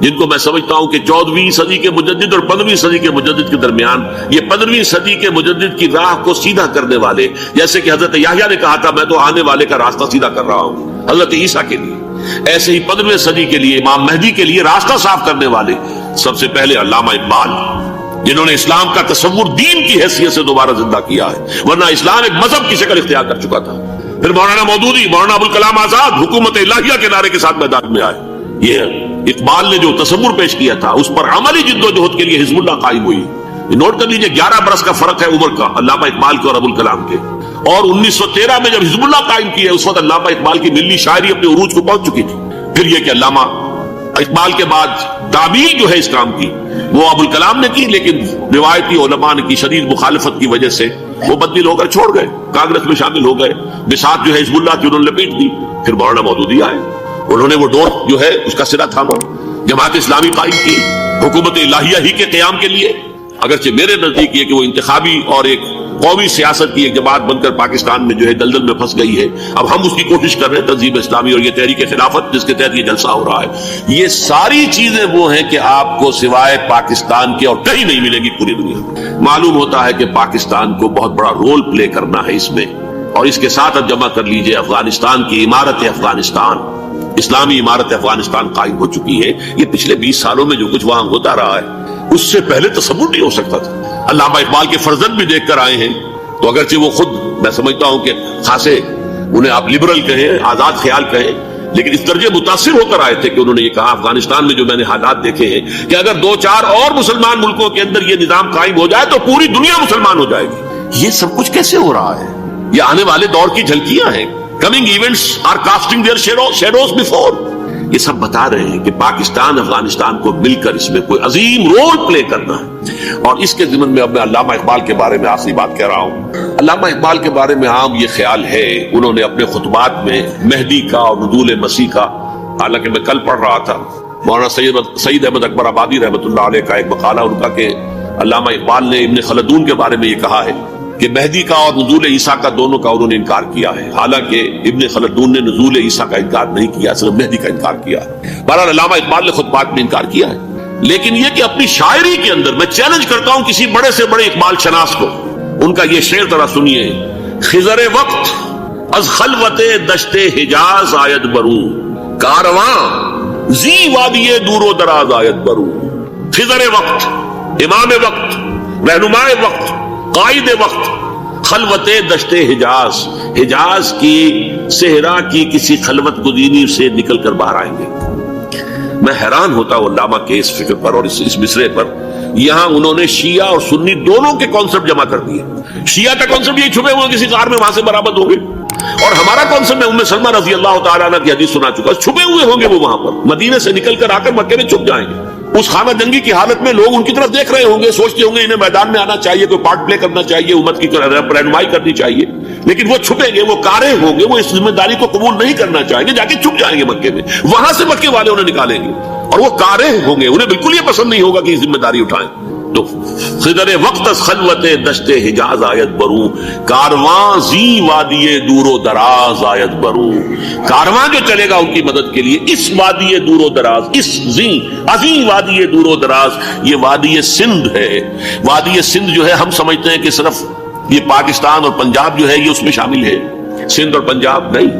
جن کو میں سمجھتا ہوں کہ 14ویں صدی کے مجدد اور 15ویں صدی کے مجدد کے درمیان یہ 15ویں صدی کے مجدد کی راہ کو سیدھا کرنے والے، جیسے کہ حضرت یحییٰ نے کہا تھا میں تو آنے والے کا راستہ سیدھا کر رہا ہوں حضرت عیسیٰ کے لیے، ایسے ہی 15ویں صدی کے لیے امام مہدی کے لیے راستہ صاف کرنے والے سب سے پہلے علامہ اقبال، جنہوں نے اسلام کا تصور دین کی حیثیت سے دوبارہ زندہ کیا ہے، ورنہ اسلام ایک مذہب کی شکل اختیار کر چکا تھا۔ پھر مولانا مودودی، مولانا ابوالکلام آزاد حکومت الہیہ کے نعرے کے ساتھ میدان میں آئے۔ یہ اقبال نے جو تصور پیش کیا تھا اس پر عملی جد و جہد کے لیے حزب اللہ قائم ہوئی۔ نوٹ کر لیجئے 11 برس کا فرق ہے عمر کا علامہ اقبال کے اور ابوالکلام کے، اور 1913 میں جب حزب اللہ قائم کیا اس وقت علامہ اقبال کی ملی شاعری اپنے عروج کو پہنچ چکی تھی۔ پھر یہ کہ علامہ اقبال کے بعد تعمیل جو ہے اس کام کی وہ ابوالکلام نے کی، لیکن روایتی علماء کی شدید مخالفت کی وجہ سے وہ بدل ہو کر چھوڑ گئے، کانگریس میں شامل ہو گئے، بساط جو ہے حزب اللہ کی انہوں نے لپیٹ دی۔ پھر مولانا مودودی آئے، انہوں نے وہ ڈور جو ہے اس کا سرا تھاما، جماعت اسلامی قائم کی حکومت الہیہ ہی کے قیام کے لیے، اگرچہ میرے نزدیک یہ کہ وہ انتخابی اور ایک قومی سیاست کی ایک جماعت بن کر پاکستان میں جو ہے دلدل میں پھنس گئی ہے۔ اب ہم اس کی کوشش کر رہے ہیں تنظیم اسلامی اور یہ تحریک خلافت جس کے تحت یہ جلسہ ہو رہا ہے۔ یہ ساری چیزیں وہ ہیں کہ آپ کو سوائے پاکستان کے اور کہیں نہیں ملیں گی پوری دنیا میں۔ معلوم ہوتا ہے کہ پاکستان کو بہت بڑا رول پلے کرنا ہے اس میں، اور اس کے ساتھ اب جمع کر لیجئے افغانستان کی عمارت افغانستان، اسلامی عمارت افغانستان قائم ہو چکی ہے۔ یہ پچھلے 20 سالوں میں جو کچھ وہاں ہوتا رہا ہے اس سے پہلے تصور نہیں ہو سکتا تھا۔ علامہ اقبال کے فرزند بھی دیکھ کر آئے ہیں، تو اگرچہ وہ خود میں سمجھتا ہوں کہ خاصے انہیں آپ لبرل کہیں، آزاد خیال کہیں، لیکن اس درجے متاثر ہو کر آئے تھے کہ انہوں نے یہ کہا افغانستان میں جو میں نے حالات دیکھے ہیں کہ اگر 2-4 اور مسلمان ملکوں کے اندر یہ نظام قائم ہو جائے تو پوری دنیا مسلمان ہو جائے گی۔ یہ سب کچھ کیسے ہو رہا ہے؟ یہ آنے والے دور کی جھلکیاں ہیں۔ Coming events are casting their shadows before۔ یہ سب بتا رہے ہیں کہ پاکستان افغانستان کو مل کر اس میں کوئی عظیم رول پلے کرنا ہے، اور اس کے ضمن میں اب میں علامہ اقبال کے بارے میں آخری بات کہہ رہا ہوں۔ علامہ اقبال کے بارے میں عام یہ خیال ہے، انہوں نے اپنے خطبات میں مہدی کا اور نزول مسیح کا، حالانکہ میں کل پڑھ رہا تھا مولانا سعید احمد اکبر آبادی رحمۃ اللہ علیہ کا ایک مقالہ ان کا کہ علامہ اقبال نے ابن خلدون کے بارے میں یہ کہا ہے کہ مہدی کا اور نزول عیسیٰ کا دونوں کا انہوں نے انکار کیا ہے، حالانکہ ابن خلدون نے نزول عیسیٰ کا انکار نہیں کیا، صرف مہدی کا انکار کیا ہے۔ بہرحال علامہ اقبال نے خطبات میں انکار کیا ہے، لیکن یہ کہ اپنی شاعری کے اندر میں چیلنج کرتا ہوں کسی بڑے سے بڑے اقبال شناس کو، ان کا یہ شعر ذرا سنیے۔ خضر وقت از خلوت دشت حجاز آید بروں، کارواں زی وادی دور و دراز آید بروں۔ خضر وقت، امام وقت، رہنمائے وقت، قائد وقت، خلوت دشت حجاز، حجاز کی صحرا کی کسی خلوت گزینی سے نکل کر باہر آئیں گے۔ میں حیران ہوتا ہوں علامہ کے اس فکر پر اور اس مصرے پر۔ یہاں انہوں نے شیعہ اور سنی دونوں کے کانسیپٹ جمع کر دیے۔ شیعہ کا کانسیپٹ یہ چھپے ہوئے کسی غار میں وہاں سے برآمد ہوں گے، اور ہمارا کانسیپٹ میں ام سلمہ رضی اللہ تعالیٰ عنہ کی حدیث سنا چکا، چھپے ہوئے ہوں گے وہ وہاں پر، مدینے سے نکل کر آ کر مکے میں چھپ جائیں گے۔ اس خانہ جنگی کی حالت میں لوگ ان کی طرف دیکھ رہے ہوں گے، سوچتے ہوں گے انہیں میدان میں آنا چاہیے، کوئی پارٹ پلے کرنا چاہیے، امت کی رہنمائی کرنی چاہیے، لیکن وہ چھپیں گے، وہ کارے ہوں گے، وہ اس ذمہ داری کو قبول نہیں کرنا چاہیں گے، جا کے چھپ جائیں گے مکے میں، وہاں سے مکے والے انہیں نکالیں گے، اور وہ کارے ہوں گے، انہیں بالکل یہ پسند نہیں ہوگا کہ یہ ذمہ داری اٹھائیں۔ تو خضر وقت از خلوت دشت حجاز آیت بروں، کارواں زی وادی دور و دراز آیت بروں۔ کارواں جو چلے گا ان کی مدد کے لیے اس وادی دور و دراز، اس زی عظیم وادی دور و دراز، یہ وادی سندھ ہے۔ وادی سندھ جو ہے ہم سمجھتے ہیں کہ صرف یہ پاکستان اور پنجاب جو ہے یہ اس میں شامل ہے، سندھ اور پنجاب نہیں،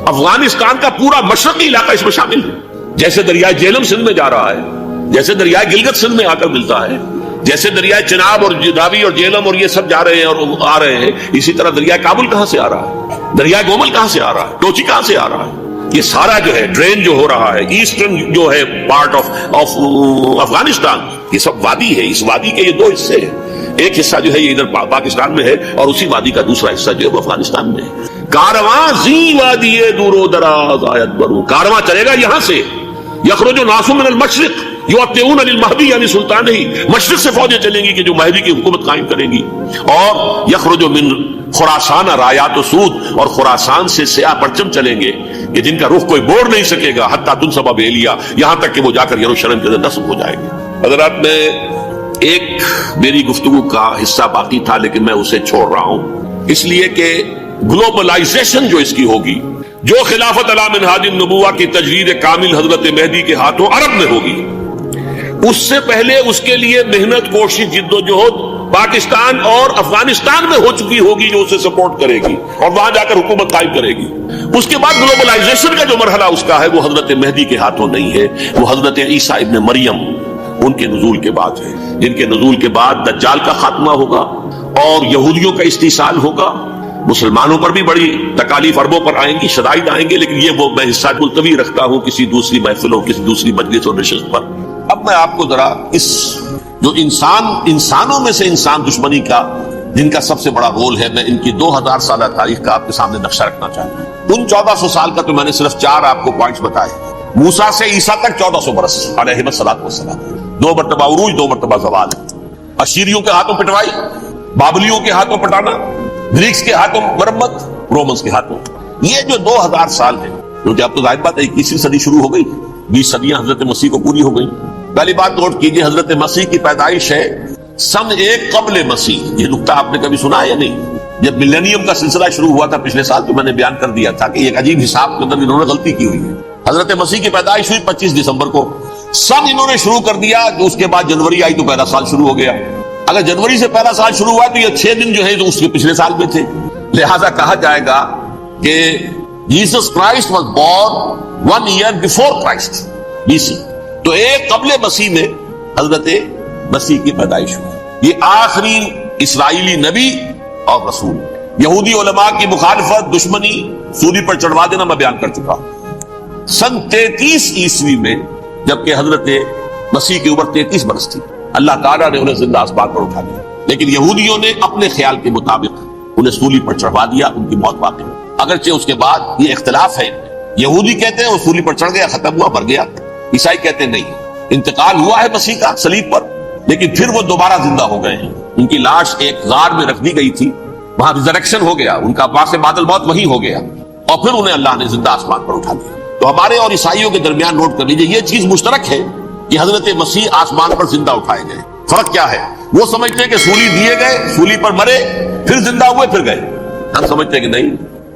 افغانستان کا پورا مشرقی علاقہ اس میں شامل ہے۔ جیسے دریائے جہلم سندھ میں جا رہا ہے، جیسے دریائے گلگت سندھ میں آ کر ملتا ہے، جیسے دریائے چناب اور راوی اور جہلم اور یہ سب جا رہے ہیں اور آ رہے ہیں، اسی طرح دریائے کابل کہاں سے آ رہا ہے، دریائے گومل کہاں سے آ رہا ہے، ٹوچی کہاں سے آ رہا ہے، یہ سارا جو ہے ڈرین جو ہو رہا ہے، ایسٹرن جو ہے پارٹ آف افغانستان، یہ سب وادی ہے۔ اس وادی کے یہ دو حصے ہیں، ایک حصہ جو ہے یہ ادھر پاکستان میں ہے اور اسی وادی کا دوسرا حصہ جو ہے وہ افغانستان میں ہے۔ کارواں زی وادی دور و دراز آیت بروں، کارواں چلے گا یہاں سے، یخرج ناس من المشرق یؤتون للمہدی یعنی سلطان ہی، مشرق سے فوجیں چلیں گی کہ جو مہدی کی حکومت قائم کریں گی، اور یخرج من خراسان رایات و سود، اور خراسان سے سیاہ پرچم چلیں گے کہ جن کا رخ کوئی موڑ نہیں سکے گا، حتیٰ تنصب بیلیا، یہاں تک کہ وہ جا کر یروشلم کے اندر نصب ہو جائیں گے۔ حضرات میں ایک میری گفتگو کا حصہ باقی تھا لیکن میں اسے چھوڑ رہا ہوں، اس لیے کہ گلوبلائزیشن جو اس کی ہوگی، جو خلافت علی منہاج النبوہ کی تجرید کامل حضرت مہدی کے ہاتھوں عرب میں ہوگی، اس سے پہلے اس کے لیے محنت، کوشش، جد و جہد پاکستان اور افغانستان میں ہو چکی ہوگی جو اسے سپورٹ کرے گی اور وہاں جا کر حکومت قائم کرے گی۔ اس کے بعد گلوبلائزیشن کا جو مرحلہ اس کا ہے وہ حضرت مہدی کے ہاتھوں نہیں ہے، وہ حضرت عیسیٰ ابن مریم ان کے نزول کے بعد ہے، جن کے نزول کے بعد دجال کا خاتمہ ہوگا اور یہودیوں کا استحصال ہوگا۔ مسلمانوں پر بھی بڑی تکالیف عربوں پر آئیں گی، شدائد آئیں گے، لیکن یہ وہ میں حصہ ملتوی رکھتا ہوں کسی دوسری محفلوں، کسی دوسری مجلس اور نشست پر۔ اب میں آپ کو ذرا اس جو انسانوں میں سے انسان دشمنی کا جن کا سب سے بڑا رول ہے، میں ان کی 2000 سالہ تاریخ کا آپ کے سامنے نقشہ رکھنا چاہتا ہوں۔ ان 1400 سال کا تو میں نے صرف 4 آپ کو پوائنٹس بتائے۔ موسیٰ سے عیسیٰ تک 1400 برس علیہ الصلوۃ والسلام، 2 مرتبہ عروج، 2 مرتبہ زوال، اشیریوں کے ہاتھوں پٹوائی، بابلیوں کے ہاتھوں پٹانا، گریکس کے ہاتھوں مرمت، رومنس کے ہاتھوں۔ یہ جو 2000 سال ہے، کیونکہ اب تو ظاہر بات ہے 21ویں صدی شروع ہو گئی، 20 صدیاں حضرت مسیح کو پوری ہو گئی۔ پہلی بات نوٹ کیجئے، حضرت مسیح کی پیدائش ہے سن 1 قبل مسیح۔ یہ نقطہ آپ نے کبھی سنا ہے یا نہیں؟ جب ملینیم کا سلسلہ شروع ہوا تھا پچھلے سال تو میں نے بیان کر دیا تھا کہ ایک عجیب حساب کے اندر انہوں نے غلطی کی ہوئی ہے۔ حضرت مسیح کی پیدائش ہوئی 25 دسمبر کو، سن انہوں نے شروع کر دیا، تو اس کے بعد جنوری آئی تو پہلا سال شروع ہو گیا۔ اگر جنوری سے پہلا سال شروع ہوا تو یہ 6 دن جو ہے تو اس کے پچھلے سال میں تھے، لہذا کہا جائے گا کہ Jesus Christ was born 1 year before Christ BC۔ تو 1 قبل مسیح میں حضرت مسیح کی پیدائش ہوئی۔ یہ آخری اسرائیلی نبی اور رسول۔ یہودی علماء کی مخالفت، دشمنی، سولی پر چڑھوا دینا میں بیان کر چکا ہوں۔ سن 33 عیسوی میں جبکہ حضرت مسیح کی عمر 33 برس تھی، اللہ تعالیٰ نے انہیں زندہ آسمان پر اٹھا دیا، لیکن یہودیوں نے اپنے خیال کے مطابق انہیں سولی پر چڑھوا دیا، ان کی موت واقع ہوئی۔ اگرچہ اس کے بعد یہ اختلاف ہے، یہودی کہتے ہیں وہ سولی پر چڑھ گیا، ختم ہوا، مر گیا، عیسائی کہتے ہیں نہیں، انتقال ہوا ہے مسیح کا صلیب پر، لیکن پھر وہ دوبارہ زندہ ہو گئے ہیں۔ ان کی لاش ایک غار میں رکھ دی گئی تھی، وہاں ریزریکشن ہو گیا، ان کا باعث بعد الموت وہی ہو گیا، اور پھر انہیں اللہ نے زندہ آسمان پر اٹھا دیا۔ تو ہمارے اور عیسائیوں کے درمیان نوٹ کر لیجئے، یہ چیز مشترک ہے کہ حضرت مسیح آسمان پر زندہ اٹھائے گئے۔ فرق کیا ہے؟ وہ سمجھتے ہیں کہ سولی دیے گئے، سولی پر مرے، پھر زندہ ہوئے، پھر گئے۔ ہم سمجھتے ہیں کہ نہیں،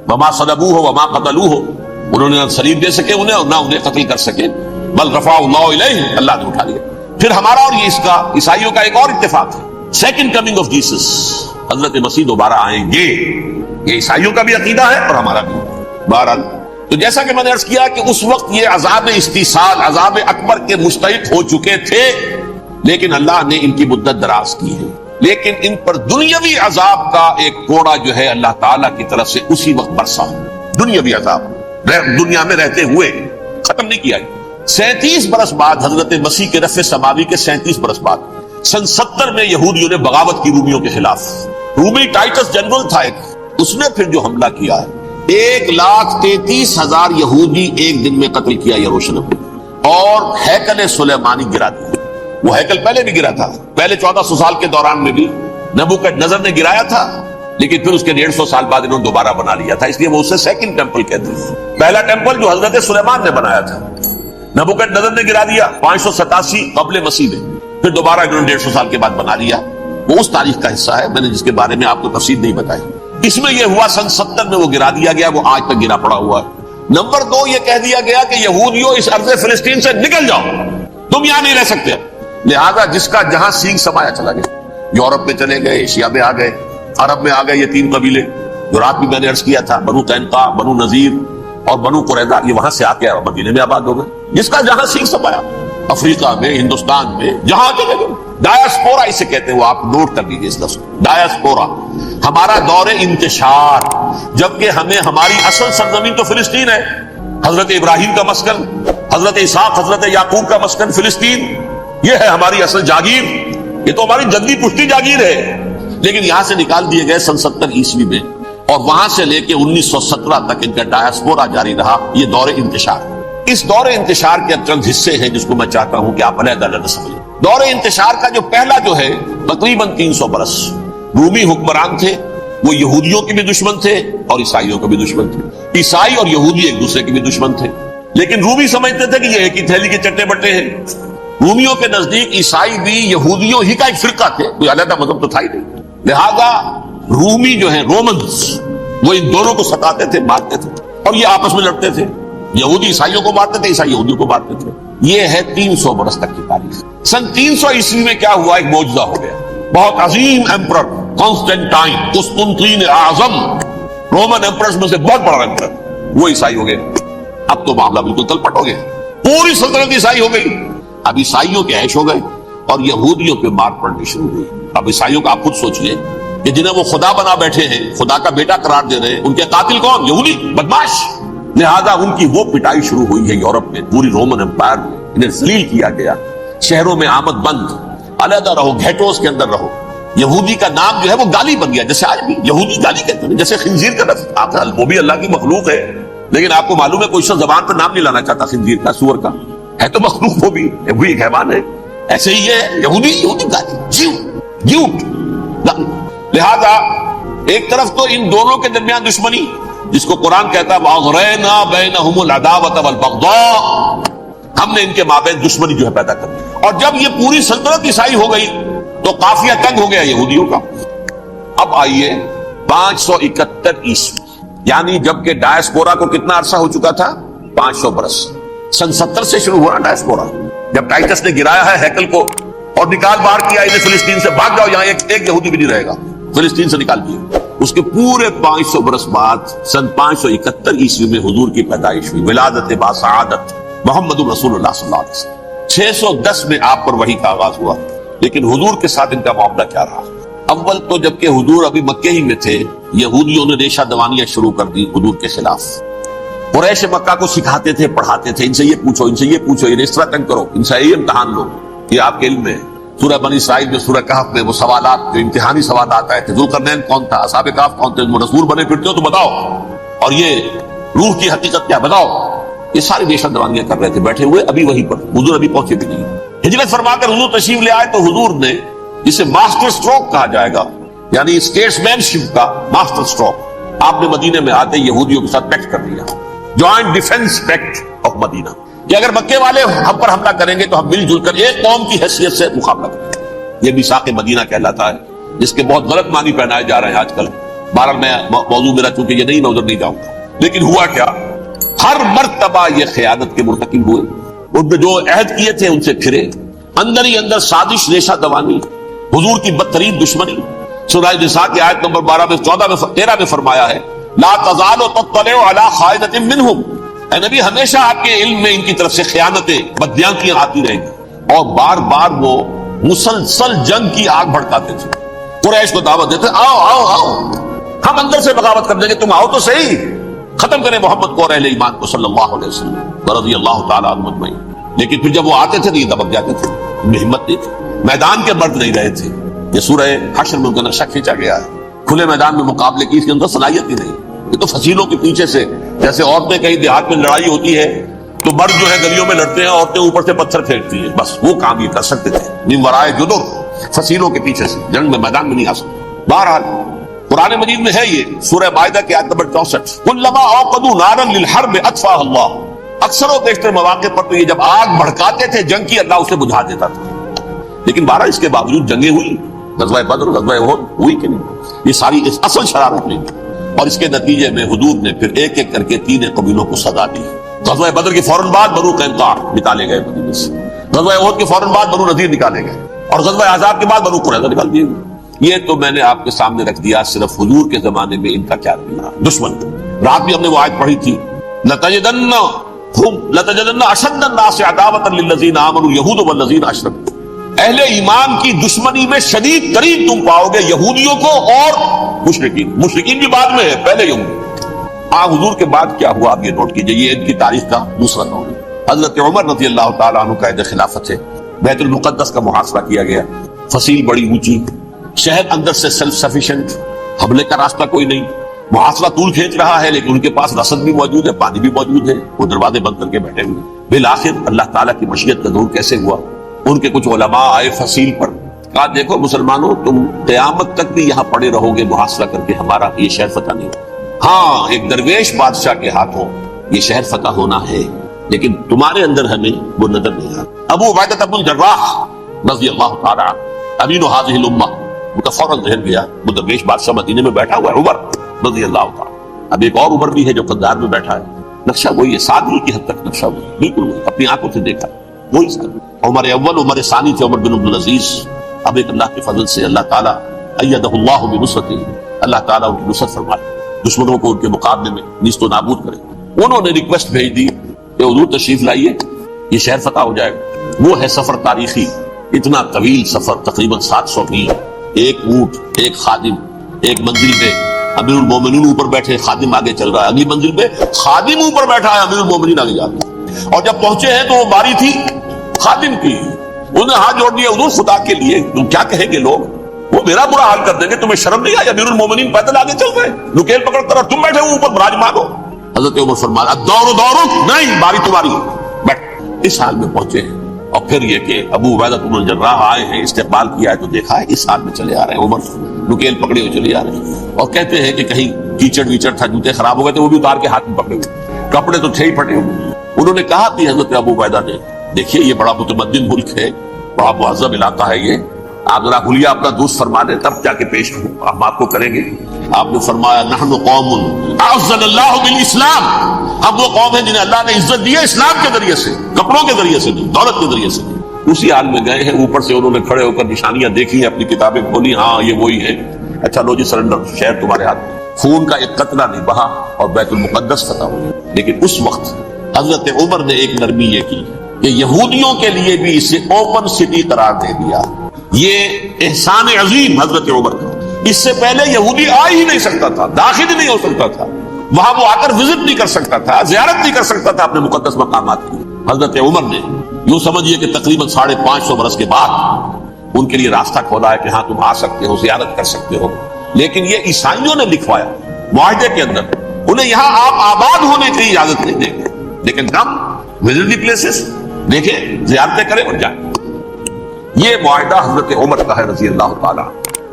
وما صلبوہ وما قتلوہ، انہوں نے نہ صلیب دے سکے انہیں اور نہ انہیں قتل کر سکے، بل رفعہ اللہ الیہ، اللہ نے اٹھا لیا۔ پھر ہمارا اور یہ اس کا عیسائیوں کا ایک اور اتفاق ہے، سیکنڈ کمنگ آف جیسس، حضرت مسیح دوبارہ آئیں گے، یہ عیسائیوں کا بھی عقیدہ ہے اور ہمارا بھی۔ بہرحال تو جیسا کہ میں نے عرض کیا کہ اس وقت یہ عذاب استیصال، عذاب اکبر کے مستحق ہو چکے تھے، لیکن اللہ نے ان کی مدت دراز کی ہے، لیکن ان پر دنیاوی عذاب کا ایک کوڑا جو ہے اللہ تعالیٰ کی طرف سے اسی وقت برسا، دنیاوی عذاب دنیا میں رہتے ہوئے ختم نہیں کیا۔ 37 برس بعد حضرت مسیح کے رفع سماوی کے 37 برس بعد سن 70 میں یہودیوں نے بغاوت کی رومیوں کے خلاف، رومی ٹائٹس جنرل تھا ایک، اس نے پھر جو حملہ کیا ہے، 1,33,000 یہودی ایک دن میں قتل کیا یروشلم میں، اور ہیکل سلیمانی گرا دیا۔ وہ ہیکل پہلے بھی گرا تھا، پہلے 1400 سال کے دوران میں بھی نبوکدنضر نے گرایا تھا، لیکن پھر اس کے 150 سال بعد انہوں نے دوبارہ بنا لیا تھا، اس لیے وہ اسے سیکنڈ ٹیمپل کہتے ہیں۔ پہلا ٹیمپل جو حضرت سلیمان نے بنایا تھا، نبوکدنضر نے گرا دیا 587 قبل مسیح میں، پھر دوبارہ انہوں نے 150 سال کے بعد بنا لیا۔ وہ اس تاریخ کا حصہ ہے، میں نے جس کے بارے میں آپ کو تفصیل نہیں بتائی۔ اس میں یہ ہوا سن 70 میں وہ گرا دیا گیا، وہ آج تک گرا پڑا ہوا ہے۔ نمبر 2 یہ کہہ دیا گیا کہ یہودیوں اس ارض فلسطین سے نکل جاؤ، تم یہاں نہیں رہ سکتے۔ لہذا جس کا جہاں سینگ سمایا چلا گیا، یورپ میں چلے گئے، ایشیا میں آ گئے، عرب میں آ گئے، یہ 3 قبیلے جو رات بھی میں نے عرض کیا تھا، بنو قینقاع، بنو نذیر اور بنو قریظہ، یہ وہاں سے آ کے مدینے میں آباد ہو گئے۔ جس کا جہاں سینگ سمایا، افریقہ میں، ہندوستان میں، جہاں چلے گئے، ڈایاسپورا اسے کہتے ہیں، وہ آپ نوٹ کر لیجیے اس لفظ کو، ڈایاسپورا۔ ہمارا دور انتشار، جبکہ ہمیں ہماری اصل سرزمین تو فلسطین ہے، حضرت ابراہیم کا مسکن، حضرت اسحاق، حضرت یعقوب کا مسکن فلسطین، یہ ہے ہماری اصل جاگیر، یہ تو ہماری جدی پشتی جاگیر ہے، لیکن یہاں سے نکال دیے گئے سن 70 عیسوی میں، اور وہاں سے لے کے 1917 تک ان کا ڈایاسپورا جاری رہا، یہ دور انتشار۔ اس دور انتشار کے چند حصے ہیں جس کو میں چاہتا ہوں کہ آپ علیحدہ علیحدہ سمجھیں۔ دور انتشار کا جو پہلا جو ہے تقریباً 300 برس رومی حکمران تھے، وہ یہودیوں کے بھی دشمن تھے اور عیسائیوں کے بھی دشمن تھے، عیسائی اور یہودی ایک دوسرے کے بھی دشمن تھے، لیکن رومی سمجھتے تھے کہ یہ ایک ہی تھیلی کے چٹے بٹے ہیں۔ رومیوں کے نزدیک عیسائی بھی یہودیوں ہی کا ایک فرقہ تھے، کوئی علیحدہ مذہب تو تھا ہی نہیں، لہذا رومی جو ہیں رومنز، وہ ان دونوں کو ستاتے تھے، مارتے تھے، اور یہ آپس میں لڑتے تھے، یہودی عیسائیوں کو مارتے تھے، عیسائی یہودیوں کو مارتے تھے۔ یہ ہے 300 برس تک کی تاریخ. سن 300 عیسوی میں کیا ہوا؟ ایک معجزہ ہو گیا. بہت عظیم ایمپرر کانسٹینٹائن قسطنطین اعظم، رومن ایمپررز میں سے بہت بڑا ایمپرر، وہ عیسائی ہو گئے. اب تو معاملہ بالکل تلپٹ ہو گیا، پوری سلطنت عیسائی ہو گئی. اب عیسائیوں کے عیش ہو گئے اور یہودیوں پہ مار پڑنی شروع ہوئی. اب عیسائیوں کا آپ خود سوچئے کہ جنہیں وہ خدا بنا بیٹھے ہیں، خدا کا بیٹا قرار دے رہے ہیں، ان کے قاتل کون؟ یہودی بدماش. لہذا ان کی وہ پٹائی شروع ہوئی ہے یورپ میں، پوری رومن امپائر میں. انہیں ذلیل کیا گیا، شہروں میں آمد بند، علیحدہ رہو، گھیٹوز کے اندر رہو. یہودی کا نام جو ہے وہ گالی بن گیا، جیسے آج بھی یہودی گالی کہتے ہیں، جیسے خنزیر کا لفظ. آپ وہ بھی اللہ کی مخلوق ہے، لیکن آپ کو معلوم ہے کوئی شخص زبان پر نام نہیں لانا چاہتا خنزیر کا، سور کا. ہے تو مخلوق، وہ بھی ایک حیوان ہے. ایسے ہی ہے یہودی گالی، جھوٹ. لہذا ایک طرف تو ان دونوں کے درمیان دشمنی، جس کو قرآن کہتا ہے وَأَغْرَيْنَا بَيْنَهُمُ الْعَدَاوَةَ وَالْبَغْضَاءَ، ہم نے ان کے مابین دشمنی جو ہے پیدا کر دی. اور جب یہ پوری سلطنت عیسائی ہو گئی تو قافیہ تنگ ہو گیا یہودیوں کا. اب آئیے 571 عیسوی، یعنی جبکہ ڈائسپورا کو کتنا عرصہ ہو چکا تھا؟ 500 برس. سن 70 سے شروع ہوا ڈائسپورا، جب ٹائٹس نے گرایا ہے ہیکل کو اور نکال باہر کیا انہیں فلسطین سے، بھاگ جاؤ یہاں ایک یہودی بھی نہیں رہے گا، فلسطین سے نکال دیا. اس کے پورے 500 برس بعد سن 571 عیسوی میں حضور کی پیدائش ہوئی، ولادت با سعادت محمد رسول اللہ صلی اللہ علیہ وسلم. 610 میں آپ پر وحی کا آغاز ہوا. لیکن حضور کے ساتھ ان کا معاملہ کیا رہا؟ اول تو جبکہ حضور ابھی مکے ہی میں تھے، یہودیوں نے ریشہ دوانیاں شروع کر دی حضور کے خلاف. قریش مکہ کو سکھاتے تھے، پڑھاتے تھے، ان سے یہ پوچھو، ان سے یہ پوچھو، یہ اس طرح تنگ کرو، ان سے یہ امتحان لو. یہ آپ کے علم میں سورہ بنی اسرائیل میں، سورہ کہف میں وہ سوالات، جو امتحانی سوالات آئے تھے، ذوالقرنین کون تھا، اصحاب کہف کون تھے، رسول بنے پھرتے ہو تو بتاؤ، اور یہ روح کی حقیقت کیا بتاؤ. یہ ساری ریشہ دوانیاں کر رہے تھے بیٹھے ہوئے ابھی وہیں پر. حضور ابھی پہنچے بھی نہیں. ہجرت فرما کر حضور تشریف لے آئے تو حضور نے جسے ماسٹر سٹروک کہا جائے گا، یعنی اسٹیٹس مین شپ کا ماسٹر سٹروک، آپ نے مدینے میں آتے یہودیوں کے ساتھ پیکٹ کر دیا، جوائنٹ ڈیفنس پیکٹ آف مدینہ، کہ اگر مکے والے ہم پر حملہ کریں گے تو ہم مل جل کر ایک قوم کی حیثیت سے مقابلہ کریں گے. یہ میثاق مدینہ کہلاتا ہے، جس کے بہت غلط معنی پہنائے جا رہے ہیں آج کل. بہرحال میں موضوع میرا چونکہ یہ نہیں، میں ادھر نہیں جاؤں گا. لیکن ہوا کیا؟ ہر مرتبہ یہ خیانت کے مرتکب ہوئے، ان نے جو عہد کیے تھے ان سے پھرے، اندر ہی اندر سازش، ریشہ دوانی، حضور کی بدترین دشمنی. سورہ نساء کی آیت نمبر 12 میں 14 میں 13 میں فرمایا ہے لا تزال تطلع علی خائنۃ منہم، اے نبی ہمیشہ آپ کے علم میں ان کی طرف سے خیانتیں، بدیانتیاں آتی رہیں گی. اور بار بار وہ مسلسل جنگ کی آگ بھڑکاتے تھے. قریش کو دعوت دیتے آؤ آؤ آؤ، ہم اندر سے بغاوت کر دیں گے، تم آؤ تو صحیح، ختم کریں محمد کو اور اہل ایمان کو صلی اللہ علیہ وسلم رضی اللہ تعالیٰ عنہ اجمعین. لیکن پھر جب وہ آتے تھے تو یہ دبک جاتے تھے، ان میں ہمت نہیں تھی، میدان کے مرد نہیں رہے تھے. یہ سورہ حشر میں ان کا نقشہ کھینچا گیا ہے. کھلے میدان میں مقابلے کی اس کے اندر صلاحیت ہی نہیں. یہ تو فصیلوں کے پیچھے سے، جیسے عورتیں کہیں دیہات میں لڑائی ہوتی ہے تو مرد جو ہے گلیوں میں لڑتے ہیں، عورتیں اوپر سے پتھر پھینکتی ہیں، بس وہ کام یہ کر سکتے تھے. من ورائے جدر، فصیلوں کے پیچھے سے جنگ میں میدان میں نہیں آ سکتے. بہرحال قرآن مجید میں ہے یہ سورہ مائدہ کی آیت نمبر 64، کلما اوقدوا نارا للحرب اطفاها اللہ. اکثر و بیشتر مواقع پر تو یہ جب آگ بھڑکاتے تھے جنگ کی، اللہ اسے بجھا دیتا تھا. لیکن بہرحال اس کے باوجود جنگیں ہوئی، غزوہ بدر، غزوہ احد ہوئی کہ نہیں؟ یہ ساری اس اصل شرارت نہیں. اور اس کے نتیجے میں حضور نے پھر ایک ایک کر کے 3 قبیلوں کو سزا دی. غزوہ بدر کے فوراً بعد بنو قینقاع نکالے گئے مدینے سے، غزوہ احد کے فوراً بعد بنو نذیر نکالے گئے، اور غزوہ احزاب کے بعد بنو قریظہ نکال دیے گئے. یہ تو میں نے آپ کے سامنے رکھ دیا صرف حضور کے زمانے میں ان کا کیا رہا دشمن. رات بھی ہم نے وہ آیت پڑھی تھی، لَتَجِدَنَّ أَشَدَّ النَّاسِ عَدَاوَةً لِلَّذِينَ آمَنُوا الْيَهُودُ وَالَّذِينَ أَشْرَكُوا. اہل ایمان کی دشمنی میں شدید ترین تم پاؤ گے یہودیوں کو اور مشرکین بھی بعد میں ہے، پہلے یہودی. حضور کے بعد کیا ہوا آپ یہ نوٹ کیجئے، یہ ان کی تاریخ کا دوسرا نوٹ. حضرت عمر رضی اللہ تعالیٰ عنہ قائد خلافت ہے، بیت المقدس کا محاصرہ کیا گیا، فصیل بڑی اونچی، شہر اندر سے سیلف سفیشینٹ، حملے کا راستہ کوئی نہیں، محاصرہ طول کھینچ رہا ہے، لیکن ان کے پاس رسد بھی موجود ہے، پانی بھی موجود ہے، وہ دروازے بند کر کے بیٹھے ہوئے. بالآخر اللہ تعالیٰ کی مشیت کا ظہور کیسے ہوا؟ ان کے کچھ علماء آئے فصیل پر، کہا دیکھو مسلمانوں تم قیامت تک بھی یہاں پڑے رہو گے محاصرہ کر کے، ہمارا یہ شہر فتح نہیں ہوگا. ہاں ایک درویش بادشاہ کے ہاتھوں یہ شہر فتح ہونا ہے، لیکن تمہارے اندر ہمیں وہ نظر نہیں آتا. ابو عبیدہ بن الجراح رضی اللہ تعالیٰ امین هذه الامہ، وہ تو فوراً ذہن گیا، وہ درویش بادشاہ مدینے میں بیٹھا ہوا ہے عمر رضی اللہ تعالیٰ. اب ایک اور عمر بھی ہے جو قندھار میں بیٹھا ہے، نقشہ وہی ہے، سادگی کی حد تک نقشہ وہی، بالکل وہی، اپنی آنکھوں سے دیکھا. وہی سر عمر اول عمر ثانی تھے عمر بن عبدالعزیز. اب ایک اللہ کے فضل سے اللہ تعالیٰ ایدہ اللہ بنصرتہ، اللہ تعالیٰ ان کی نصرت فرمائے، دشمنوں کو ان کے مقابلے میں نیست و نابود کرے. انہوں نے ریکویسٹ بھیج دی کہ حضور تشریف لائیے، یہ شہر فتح ہو جائے گا. وہ ہے سفر تاریخی، اتنا طویل سفر، تقریباً 700 میل، ایک اونٹ، ایک خادم، ایک منزل پہ امیر المومنین اوپر بیٹھے، خادم آگے چل رہا ہے، اگلی منزل پہ خادم اوپر بیٹھا ہے، امیر المومنین آگے جا رہے ہیں. اور جب پہنچے ہیں تو وہ باری تھی خادم کی، انہیں ہاتھ جوڑ دیا حضور خدا کے لیے تم کیا کہیں گے لوگ، وہ میرا برا حال کر دیں گے، تمہیں شرم نہیں آئی؟ امیر المومنین پیدل آگے چل رہے ہیں، نکیل پکڑ کر، اور تم بیٹھے ہو اوپر براجمان ہو. حضرت عمر فرمایا دورو دورو، نہیں باری تمہاری بیٹھ. اس حال میں پہنچے ہیں. اور پھر یہ کہ ابو عبیدہ بن الجراح آئے ہیں، استقبال کیا ہے تو دیکھا ہے اس حال میں چلے آ رہے ہیں. عمر نکیل پکڑے ہوئے چلے آ رہے ہیں، اور کہتے ہیں کہ کہیں کیچڑ ویچڑ تھا، جوتے خراب ہو گئے تھے، وہ بھی اتار کے ہاتھ میں پکڑے ہوئے، کپڑے تو تھے ہی پھٹے ہوئے. انہوں نے کہا کہ حضرت ابو عبیدہ نے دیکھیے یہ بڑا متمدن ملک ہے، بڑا مہذب علاقہ ہے، یہ آپ ذرا حلیہ اپنا دوست فرما دیں تب جا کے پیش ہوں، ہم آپ کو کریں گے. آپ نے فرمایا نحن قوم اعزنا اللہ بالاسلام، ہم وہ قوم ہیں جنہیں اللہ نے عزت دی ہے اسلام کے ذریعے سے، کپڑوں کے ذریعے سے نہیں، دولت کے ذریعے سے نہیں. اسی حال میں گئے ہیں، اوپر سے انہوں نے کھڑے ہو کر نشانیاں دیکھی ہیں، اپنی کتابیں کھولی، ہاں یہ وہی ہے. اچھا لو جی سرنڈر، شہر تمہارے ہاتھ میں. خون کا ایک قطرہ نہیں بہا اور بیت المقدس فتح ہو گیا. لیکن اس وقت حضرت عمر نے ایک نرمی یہ کی کہ یہودیوں کے لیے بھی اسے اوپن سٹی قرار دے دیا. یہ احسان عظیم حضرت عمر کا. اس سے پہلے یہودی آ ہی نہیں سکتا تھا، داخل ہی نہیں ہو سکتا تھا، وہاں وہ آ کر وزٹ نہیں کر سکتا تھا، زیارت نہیں کر سکتا تھا اپنے مقدس مقامات کی. حضرت عمر نے یوں سمجھیے کہ تقریباً 550 برس کے بعد ان کے لیے راستہ کھولا ہے کہ ہاں تم آ سکتے ہو، زیارت کر سکتے ہو. لیکن یہ عیسائیوں نے لکھوایا معاہدے کے اندر، انہیں یہاں آپ آباد ہونے کی اجازت نہیں دیں گے، لیکن کم وزٹ دی پلیسز، دیکھیں زیارتیں کریں اور جائیں. یہ معاہدہ حضرت عمر کا ہے رضی اللہ تعالیٰ،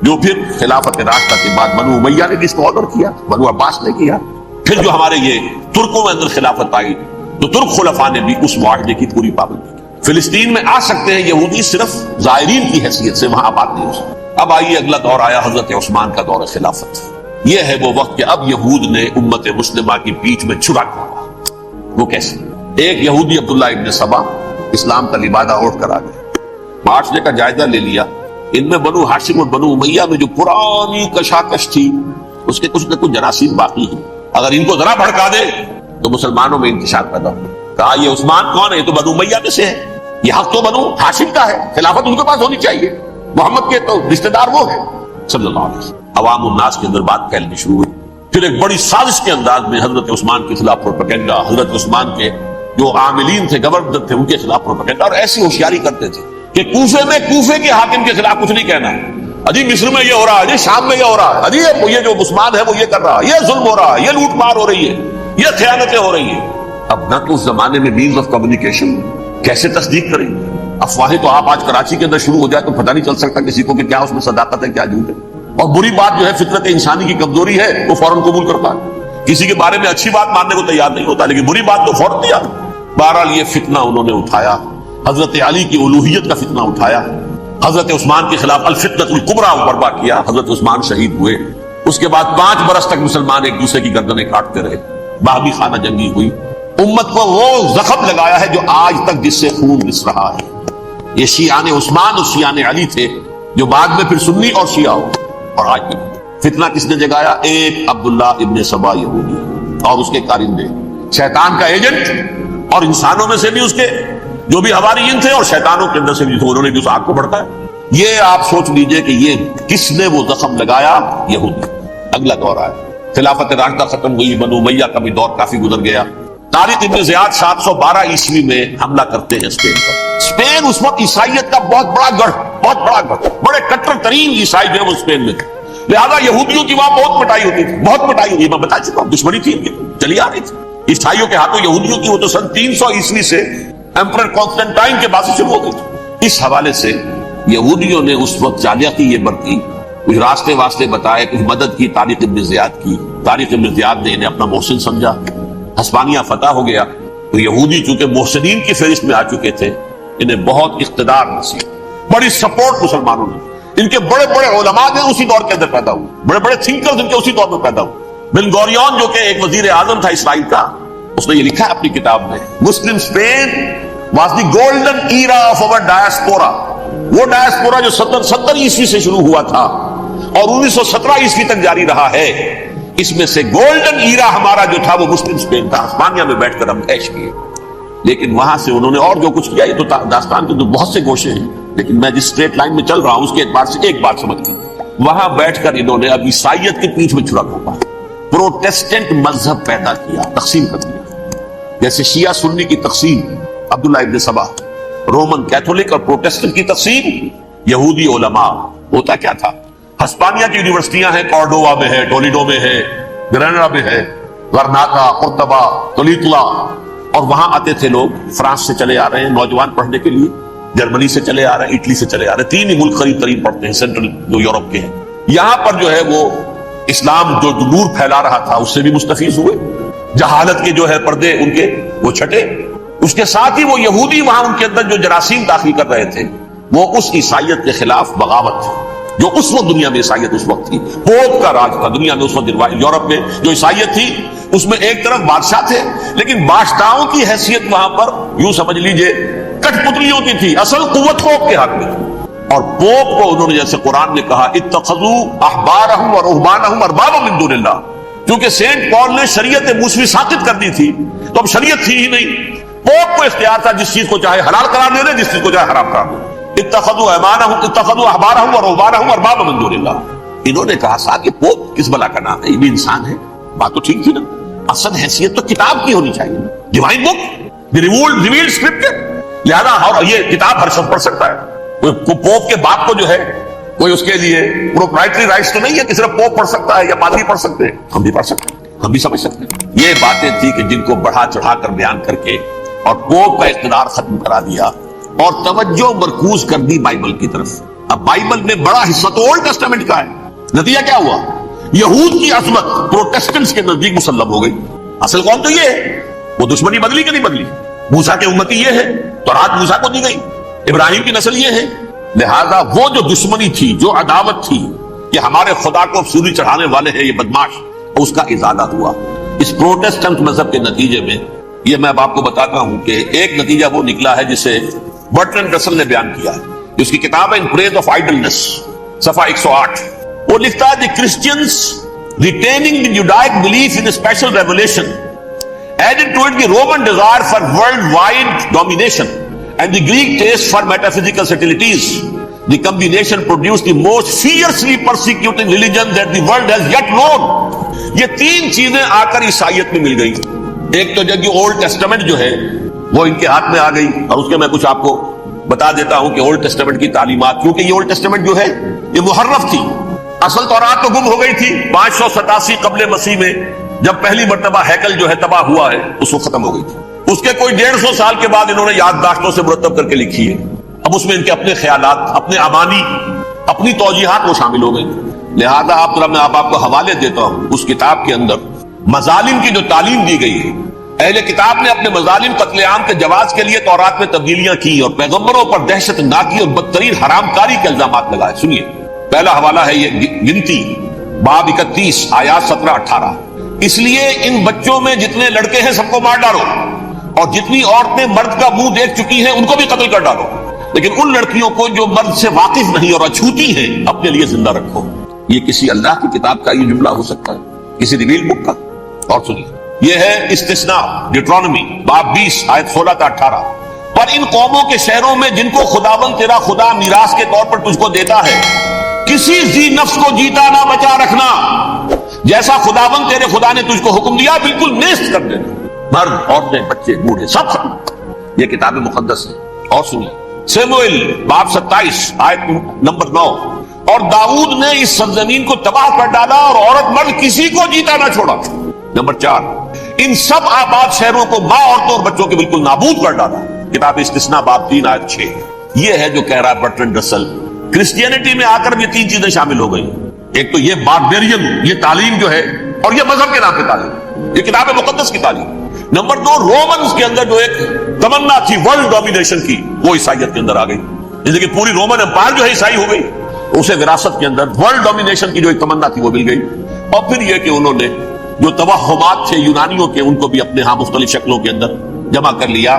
جو پھر خلافت راشدہ کے بعد بنو امیہ نے بھی اس کو آرڈر کیا، بنو عباس نے کیا. پھر جو ہمارے یہ ترکوں میں اندر خلافت آئی تو ترک خلفاء نے بھی اس معاہدے کی پوری پابندی کی. فلسطین میں آ سکتے ہیں یہودی، صرف زائرین کی حیثیت سے، وہاں آباد نہیں ہو سکتے. اب آئیے اگلا دور آیا حضرت عثمان کا دور خلافت. یہ ہے وہ وقت کہ اب یہود نے امت مسلمہ کی پیٹھ میں چھرا کھایا. وہ کیسے؟ ایک یہودی عبداللہ ابن سبا اسلام کا لبادہ اوڑھ کر آ گئے، معاشرے کا جائزہ لے لیا. ان میں بنو ہاشم اور بنو امیہ میں جو پرانی کشاکش تھی اس کے کچھ نہ کچھ جراثیم باقی ہیں، اگر ان کو ذرا بھڑکا دے تو مسلمانوں میں انتشار پیدا ہو. کہا یہ عثمان کون ہے؟ یہ تو بنو امیہ میں سے ہے، یہ حق تو بنو ہاشم کا ہے، خلافت ان کے پاس ہونی چاہیے، محمد کے تو رشتہ دار وہ ہے صلی اللہ علیہ وسلم. عوام الناس کے اندر بات پھیلنی شروع ہوئی. پھر ایک بڑی سازش کے انداز میں حضرت عثمان کے خلاف پروپیگنڈا، حضرت عثمان کے جو عاملین تھے، گورنر تھے، ان کے خلاف پروپیگنڈا، اور ایسی ہوشیاری کرتے تھے کہ کوفے میں کوفے کے حاکم کے خلاف کچھ نہیں کہنا ہے، اجی مصر میں یہ ہو رہا ہے، اجی شام میں یہ ہو رہا ہے، اجی یہ جو عثمان ہے وہ یہ کر رہا ہے، یہ ظلم ہو رہا ہے، یہ لوٹ مار ہو رہی ہے، یہ خیانتیں ہو رہی ہیں. اب نہ تو اس زمانے میں مینز آف کمیونیکیشن، کیسے تصدیق کریں؟ افواہیں تو آپ آج کراچی کے اندر شروع ہو جائے تو پتہ نہیں چل سکتا کسی کو کہ کیا اس میں صداقت ہے کیا جھوٹ ہے. اور بری بات جو ہے فطرت انسانی کی کمزوری ہے، وہ فوراً قبول کرتا ہے. کسی کے بارے میں اچھی بات ماننے کو تیار نہیں ہوتا، لیکن بری بات تو فوراً تیار. بہرحال یہ فتنہ انہوں نے اٹھایا، حضرت علی کی الوہیت کا فتنہ اٹھایا، حضرت عثمان کے خلاف الفتنۃ الکبریٰ برپا کیا. حضرت عثمان شہید ہوئے. اس کے بعد 5 برس تک مسلمان ایک دوسرے کی گردنیں کاٹتے رہے، باہمی خانہ جنگی ہوئی. امت کو وہ زخم لگایا ہے جو آج تک جس سے خون رس رہا ہے. یہ شیعان عثمان اور شیعان علی تھے جو بعد میں پھر سنی اور شیعہ ہو. اور آج بھی فتنہ کس نے جگایا؟ ایک عبداللہ ابن سبا یہودی اور اس کے کارندے، شیطان کا ایجنٹ، اور انسانوں میں سے بھی اس کے جو بھی حواریین تھے اور شیطانوں کے اندر سے بھی انہوں نے بھی اس آگ کو بڑھتا ہے. یہ آپ سوچ لیجئے کہ یہ کس نے وہ زخم لگایا؟ یہودی. اگلا دور آیا، خلافت راشدہ ختم ہوئی، بنو امیہ کا بھی دور کافی گزر گیا. طارق ابن زیاد 712 عیسوی میں حملہ کرتے ہیں اسپین پر. اسپین اس وقت عیسائیت کا بہت بڑا گڑھ، بڑے کٹر ترین عیسائی جو ہے وہ اسپین میں تھے. لہذا یہودیوں کی وہاں بہت پٹائی ہوتی تھی، بہت پٹائی ہوئی. میں بتا چکا ہوں، دشمنی تھی ان کی چلی آ رہی تھی عیسائیوں کے ہاتھوں یہودیوں کی. وہ تو سن 300 عیسوی سے ایمپرر کانسٹنٹائن کے بعد سے شروع ہو گئی تھی. اس حوالے سے یہودیوں نے اس وقت جالیاتی یہ برتی، کچھ راستے واسطے بتائے، کچھ مدد کی طارق ابن زیاد کی. طارق ابن زیاد نے انہیں اپنا محسن سمجھا. ہسپانیہ فتح ہو گیا تو یہودی چونکہ محسنین کی فہرست میں آ چکے تھے، انہیں بہت اقتدار نصیب، بڑی سپورٹ مسلمانوں نے. ان کے بڑے بڑے علماء جو اسی دور کے اندر پیدا ہوئے، بڑے بڑے تھنکرز ان کے اسی دور میں پیدا ہوئے. بن گوریون جو کہ ایک وزیر اعظم تھا اسرائیل کا، اس نے یہ لکھا ہے اپنی کتاب میں، مسلم Spain was the golden era of our diaspora. وہ ڈائسپورا جو 70 عیسوی سے شروع ہوا تھا اور 1917 عیسوی تک جاری رہا ہے، اس میں سے گولڈن ایرا ہمارا جو تھا وہ مسلم اسپین تھا. ہسپانیہ میں بیٹھ کر ہم عیش کیے. لیکن وہاں سے انہوں نے اور جو کچھ کیا، یہ تو داستان کے تو بہت سے گوشے ہیں، لیکن میں جس اسٹریٹ لائن میں چل رہا ہوں اس کے اعتبار سے ایک بات سمجھ لیجیے. وہاں بیٹھ کر انہوں نے اب عیسائیت کی پیٹھ میں چھڑا گھونپا، پروٹیسٹنٹ مذہب پیدا کیا، تقسیم کر دیا. جیسے شیعہ سنی کی تقسیم عبداللہ ابن سبا، رومن کیتھولک اور پروٹیسٹنٹ کی تقسیم یہودی علماء. ہوتا کیا تھا؟ ہسپانیہ کی یونیورسٹیاں ہیں، کارڈووا میں ہے، ٹولیڈو میں ہے، گریناڈا میں ہے، غرناطہ، قرطبہ، تولیتلا، اور وہاں آتے تھے لوگ. فرانس سے چلے آ رہے ہیں نوجوان پڑھنے کے لیے، جرمنی سے چلے آ رہے ہیں، اٹلی سے چلے آ رہے ہیں. 3 ہی ملک قریب قریب پڑھتے ہیں سینٹرل جو یورپ کے ہیں. یہاں پر جو ہے وہ اسلام جو نور پھیلا رہا تھا اس سے بھی مستفیض ہوئے. جہالت کے جو ہے پردے ان کے وہ چھٹے. اس کے ساتھ ہی وہ یہودی وہاں ان کے اندر جو جراثیم داخل کر رہے تھے وہ اس عیسائیت کے خلاف بغاوت تھی جو اس وقت دنیا میں عیسائیت اس وقت تھی. پوپ کا راج تھا دنیا میں اس وقت. یورپ میں جو عیسائیت تھی اس میں ایک طرف بادشاہ تھے، لیکن بادشاہوں کی حیثیت وہاں پر یوں سمجھ لیجئے کٹ پتلیوں کی تھی. اصل قوت پوپ کے ہاتھ میں تھی. اور پوپ کو انہوں نے جیسے قرآن نے کہا اتخذوا احبارهم ورهبانهم اربابا من دون اللہ، کیونکہ سینٹ پال نے شریعت موسوی ساقط کر دی تھی تو اب شریعت تھی ہی نہیں. پوپ کو اختیار تھا جس چیز کو چاہے حلال قرار دے دے، جس چیز کو چاہے حرام قرار دے. اتخذوا احبارهم ورهبانهم اربابا من دون اللہ. انہوں نے کہا صاحب کہ پوپ کس بلا کا نام ہے، یہ بھی انسان ہے. بات تو ٹھیک تھی نا، اصل حیثیت تو کتاب کی ہونی چاہیے، ڈیوائن بک، دی ریویلڈ اسکرپچر. لہذا یہ کتاب ہر شخص پڑھ سکتا ہے. کوئی پوپ کے باپ کو جو ہے کوئی اس کے لیے پروپرائٹری رائٹس تو نہیں ہے کہ صرف پوپ پڑھ سکتا ہے یا پادری پڑھ سکتے ہیں. ہم بھی پڑھ سکتے ہیں، ہم بھی سمجھ سکتے ہیں. یہ باتیں تھی کہ جن کو بڑھا چڑھا کر بیان کر کے اور پوپ کا اقتدار ختم کرا دیا اور توجہ مرکوز کر دی بائبل کی طرف. اب بائبل میں بڑا حصہ تو اولڈ ٹیسٹامنٹ کا ہے. نتیجہ کیا ہوا؟ یہود کی عظمت پروٹیسٹنٹس کے نزدیک مسلم ہو گئی. اصل قوم تو یہ ہے. وہ دشمنی بدلی کہ نہیں بدلی؟ موسیٰ کے امتی یہ ہے، تورات موسیٰ کو دی گئی، ابراہیم کی نسل یہ ہے. لہذا وہ جو دشمنی تھی، جو عداوت تھی کہ ہمارے خدا کو سوری چڑھانے والے ہیں یہ بدماش، اس کا ازالہ ہوا اس پروٹیسٹنٹ مذہب کے نتیجے میں. یہ میں اب آپ کو بتاتا ہوں کہ ایک نتیجہ وہ نکلا ہے جسے برٹرنڈ رسل نے بیان کیا ہے. اس کی کتاب ہے ان پریز آف آئیڈلنس، صفحہ 108. وہ لکھتا ہے the Christians retaining the Judaic belief in special revelation added to it the Roman desire for worldwide domination and the Greek taste for metaphysical subtleties. The combination produced the most fiercely persecuting religion that the world has yet known. یہ 3 چیزیں آ کر عیسائیت میں مل گئی. ایک تو جب اولڈ ٹیسٹامنٹ جو ہے وہ ان کے ہاتھ میں آ گئی، اور اس کے میں کچھ آپ کو بتا دیتا ہوں کہ اولڈ ٹیسٹامنٹ کی تعلیمات، کیونکہ یہ اولڈ ٹیسٹامنٹ جو ہے یہ محرف تھی. اصل تورات تو گم ہو گئی تھی 587 قبل مسیح میں، جب پہلی مرتبہ ہیکل جو ہے تباہ ہوا ہے اس وقت ختم ہو گئی تھی. اس کے کوئی 150 سال کے بعد انہوں نے یادداشتوں سے مرتب کر کے لکھی ہے. اب اس میں ان کے اپنے خیالات، اپنے امانی، اپنی توجیحات وہ شامل ہو گئی. لہذا میں آپ کو حوالے دیتا ہوں اس کتاب کے اندر مظالم کی جو تعلیم دی گئی ہے. اہل کتاب نے اپنے مظالم قتل عام کے جواز کے لیے تورات میں تبدیلیاں کی اور پیغمبروں پر دہشت ناکی اور بدترین حرام کاری کے الزامات لگائے. سنیے، پہلا حوالہ ہے یہ گنتی باب 31 آیات 17-18. اس لیے ان بچوں میں جتنے لڑکے ہیں سب کو مار ڈالو، اور جتنی عورتیں مرد کا منہ دیکھ چکی ہیں ان کو بھی قتل کر ڈالو، لیکن ان لڑکیوں کو جو مرد سے واقف نہیں اور اچھوتی ہیں اپنے لیے زندہ رکھو. یہ کسی اللہ کی کتاب کا یہ جملہ ہو سکتا ہے، کسی ریویل بک کا؟ اور سنیے، یہ ہے استثناء ڈیوٹرانومی باب 20 آیت 16-18. پر ان قوموں کے شہروں میں جن کو خداوند تیرا خدا میراث کے طور پر تجھ کو دیتا ہے، کسی ذی نفس کو جیتا نہ بچا رکھنا، جیسا خداوند تیرے خدا نے تجھ کو حکم دیا بالکل نیست کر دینا. مرد، عورتیں، بچے، بوڑھے سب ختم. یہ کتاب مقدس ہے. اور سنیے، سیموئیل باب 27 آیت نمبر 9. اور داؤد نے اس سرزمین کو تباہ کر ڈالا اور عورت مرد کسی کو جیتا نہ چھوڑا. نمبر 4، ان سب آباد شہروں کو ماں، عورتوں اور بچوں کے بالکل نابود کر ڈالا. کتاب استثناء باب 3 آیت 6. یہ ہے جو کہہ رہا ہے برٹرنڈ رسل. کرسچینٹی میں آ کر یہ 3 چیزیں شامل ہو گئی. ایک تو یہ باربیرین، یہ تعلیم جو ہے، اور یہ مذہب کے نام پہ تعلیم، یہ کتاب مقدس کی تعلیم. نمبر 2، رومنز کے اندر جو ایک تمنا تھی ورلڈ ڈومینیشن کی، وہ عیسائیت کے اندر آ گئی. جیسے کہ پوری رومن امپائر جو ہے عیسائی ہو گئی، اسے وراثت کے اندر ورلڈ ڈومینیشن کی جو ایک تمنا تھی وہ مل گئی. اور پھر یہ کہ انہوں نے جو توہمات تھے یونانیوں کے، ان کو بھی اپنے ہاں مختلف شکلوں کے اندر جمع کر لیا.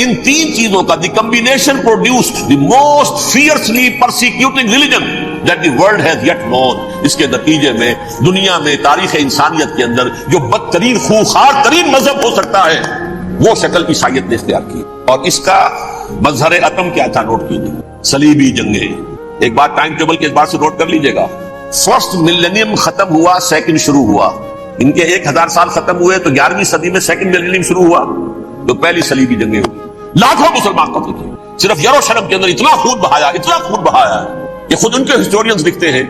ان تین چیزوں کا, the combination produced the most fiercely persecuting religion that the world has yet known. اس کے نتیجے میں دنیا میں تاریخ انسانیت کے اندر جو بدترین خوخار ترین مذہب ہو سکتا ہے وہ شکل عیسائیت نے اختیار کی. اور اس کا مظہر اتم کیا تھا نوٹ کیجیے, صلیبی جنگیں. ایک بات ٹائم ٹیبل کے اعتبار سے نوٹ کر لیجیے گا, فرسٹ ملینیم ختم ہوا, سیکنڈ شروع ہوا. ان کے 1000 سال ختم ہوئے تو 11ویں صدی میں سیکنڈ ملینیم شروع ہوا, تو پہلی صلیبی جنگیں ہوئی, لاکھوں مسلمان قتل کیے. صرف یروشلم کے اندر اتنا خون بہایا کہ خود ان کے ہسٹورینز لکھتے ہیں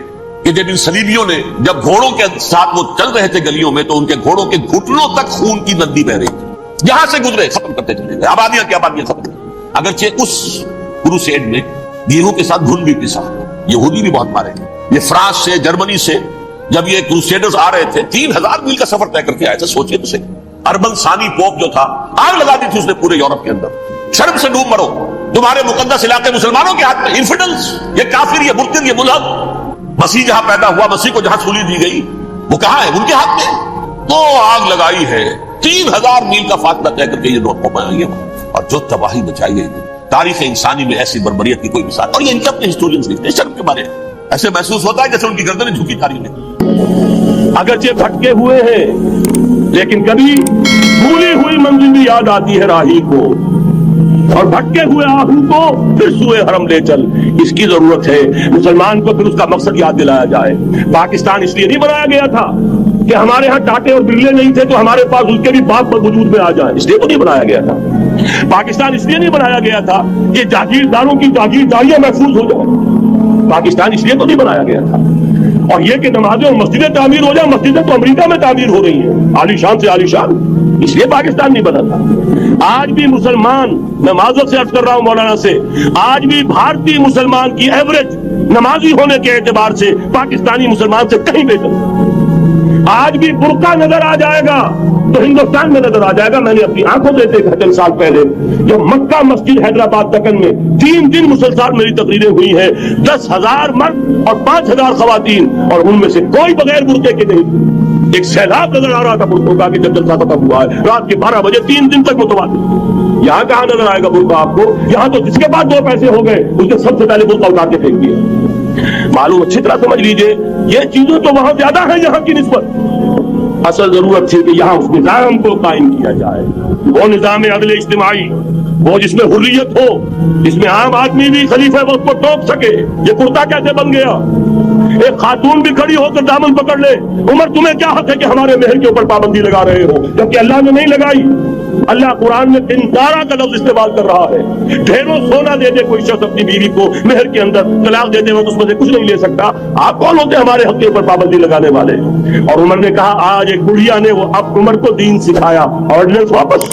کہ جب ان صلیبیوں نے جب گھوڑوں کے ساتھ وہ چل رہے تھے گلیوں میں, تو ان کے گھوڑوں کے گھٹنوں تک خون کی ندی بہ رہی تھی. یہاں سے گزرے ختم کرتے چلے گئے, آبادیاں کی آبادیاں ختم. اگرچہ اس کروسیڈ میں گیہوں کے ساتھ گھن بھی پسا, یہودی بھی بہت مارے گئے. یہ فرانس سے, جرمنی سے جب یہ کروسیڈرز آ رہے تھے 3000 میل کا سفر طے کر کے آئے تھے. سوچئے تو صحیح, اربن ثانی پوپ جو تھا آگ لگا دی تھی اس نے پورے یورپ کے اندر. شرم سے ڈوب مرو, تمہارے مقدس علاقے مسلمانوں کے ہاتھ میں, انفیڈلز, یہ کافر, یہ مرتد, یہ ملحد. مسیح جہاں پیدا ہوا, مسیح کو جہاں سولی دی گئی, وہ کہاں ہے؟ ان کے ہاتھ میں. تو آگ لگائی ہے, 3000 میل کا فاصلہ طے کر کے یہ نوٹ پایا گیا, اور جو تباہی مچائی گئی تاریخ انسانی میں ایسی بربریت کی کوئی مثال. اور یہ ان کے اپنے ہسٹورینز لکھتے ہیں شرم کے بارے میں. ایسے محسوس ہوتا ہے جیسے ان کی گردنیں جھکی تاریخ میں. اگرچہ بھٹکے ہوئے ہیں لیکن کبھی بھولی ہوئی منزل بھی یاد آتی ہے راہی کو, اور بھٹکے ہوئے آہو کو پھر سوئے حرم لے چل. اس کی ضرورت ہے مسلمان کو پھر اس کا مقصد یاد دلایا جائے. پاکستان اس لیے نہیں بنایا گیا تھا کہ ہمارے ہاں ٹاٹے اور برلے نہیں تھے تو ہمارے پاس اس کے بھی باپ وجود میں آ جائیں, اس لیے تو نہیں بنایا گیا تھا. پاکستان اس لیے نہیں بنایا گیا تھا کہ جاگیرداروں کی جاگیرداریاں محفوظ ہو جائیں. پاکستان اس لیے تو نہیں بنایا گیا تھا. اور یہ کہ نمازیں اور مسجدیں تعمیر ہو جائیں, مسجدیں تو امریکہ میں تعمیر ہو رہی ہیں عالی شان سے عالی شان, اس لیے پاکستان نہیں بنا تھا. آج بھی مسلمان, میں معذرت سے عرض کر رہا ہوں مولانا سے, آج بھی بھارتی مسلمان کی ایوریج نمازی ہونے کے اعتبار سے پاکستانی مسلمان سے کہیں بہتر. آج بھی برقع نظر آ جائے گا تو ہندوستان میں نظر آ جائے گا. میں نے اپنی آنکھوں سے دیکھا چند سال پہلے جب مکہ مسجد حیدرآباد دکن میں 3 دن مسلسل میری تقریریں ہوئی ہیں, 10,000 مرد اور 5,000 خواتین, اور ان میں سے کوئی بغیر برقعے کے نہیں. ایک سیلاب نظر آ رہا تھا برقعوں کا کہ جب جلسہ ختم ہوا ہے رات کے 12 بجے 3 دن تک متواتر. یہاں کہاں نظر آئے گا برقع آپ کو؟ یہاں تو جس کے بعد 2 پیسے ہو گئے اس نے سب سے پہلے برقع اتار کے پھینک دیا. معلوم اچھی طرح سمجھ لیجئے, یہ چیزیں تو وہاں زیادہ ہیں یہاں کی نسبت. اصل ضرورت تھی کہ یہاں اس نظام کو قائم کیا جائے, وہ نظام عدل اجتماعی, وہ جس میں حریت ہو, جس میں عام آدمی بھی خلیفہ وقت کو ٹوک سکے. یہ کرتا کیسے بن گیا؟ ایک خاتون بھی کھڑی ہو کر دامن پکڑ لے, عمر تمہیں کیا حق ہے کہ ہمارے مہر کے اوپر پابندی لگا رہے ہو, جبکہ اللہ نے نہیں لگائی. اللہ قرآن میں قنطارہ کا لفظ استعمال کر رہا ہے. ڈھیروں سونا دے دے کوئی شخص اپنی بیوی کو مہر کے اندر, طلاق دیتے وقت اس میں سے کچھ نہیں لے سکتا. آپ کون ہوتے ہمارے حق کے اوپر پابندی لگانے والے؟ اور عمر نے کہا, آج ایک بڑھیا نے وہ اب عمر کو دین سکھایا, آرڈیننس واپس.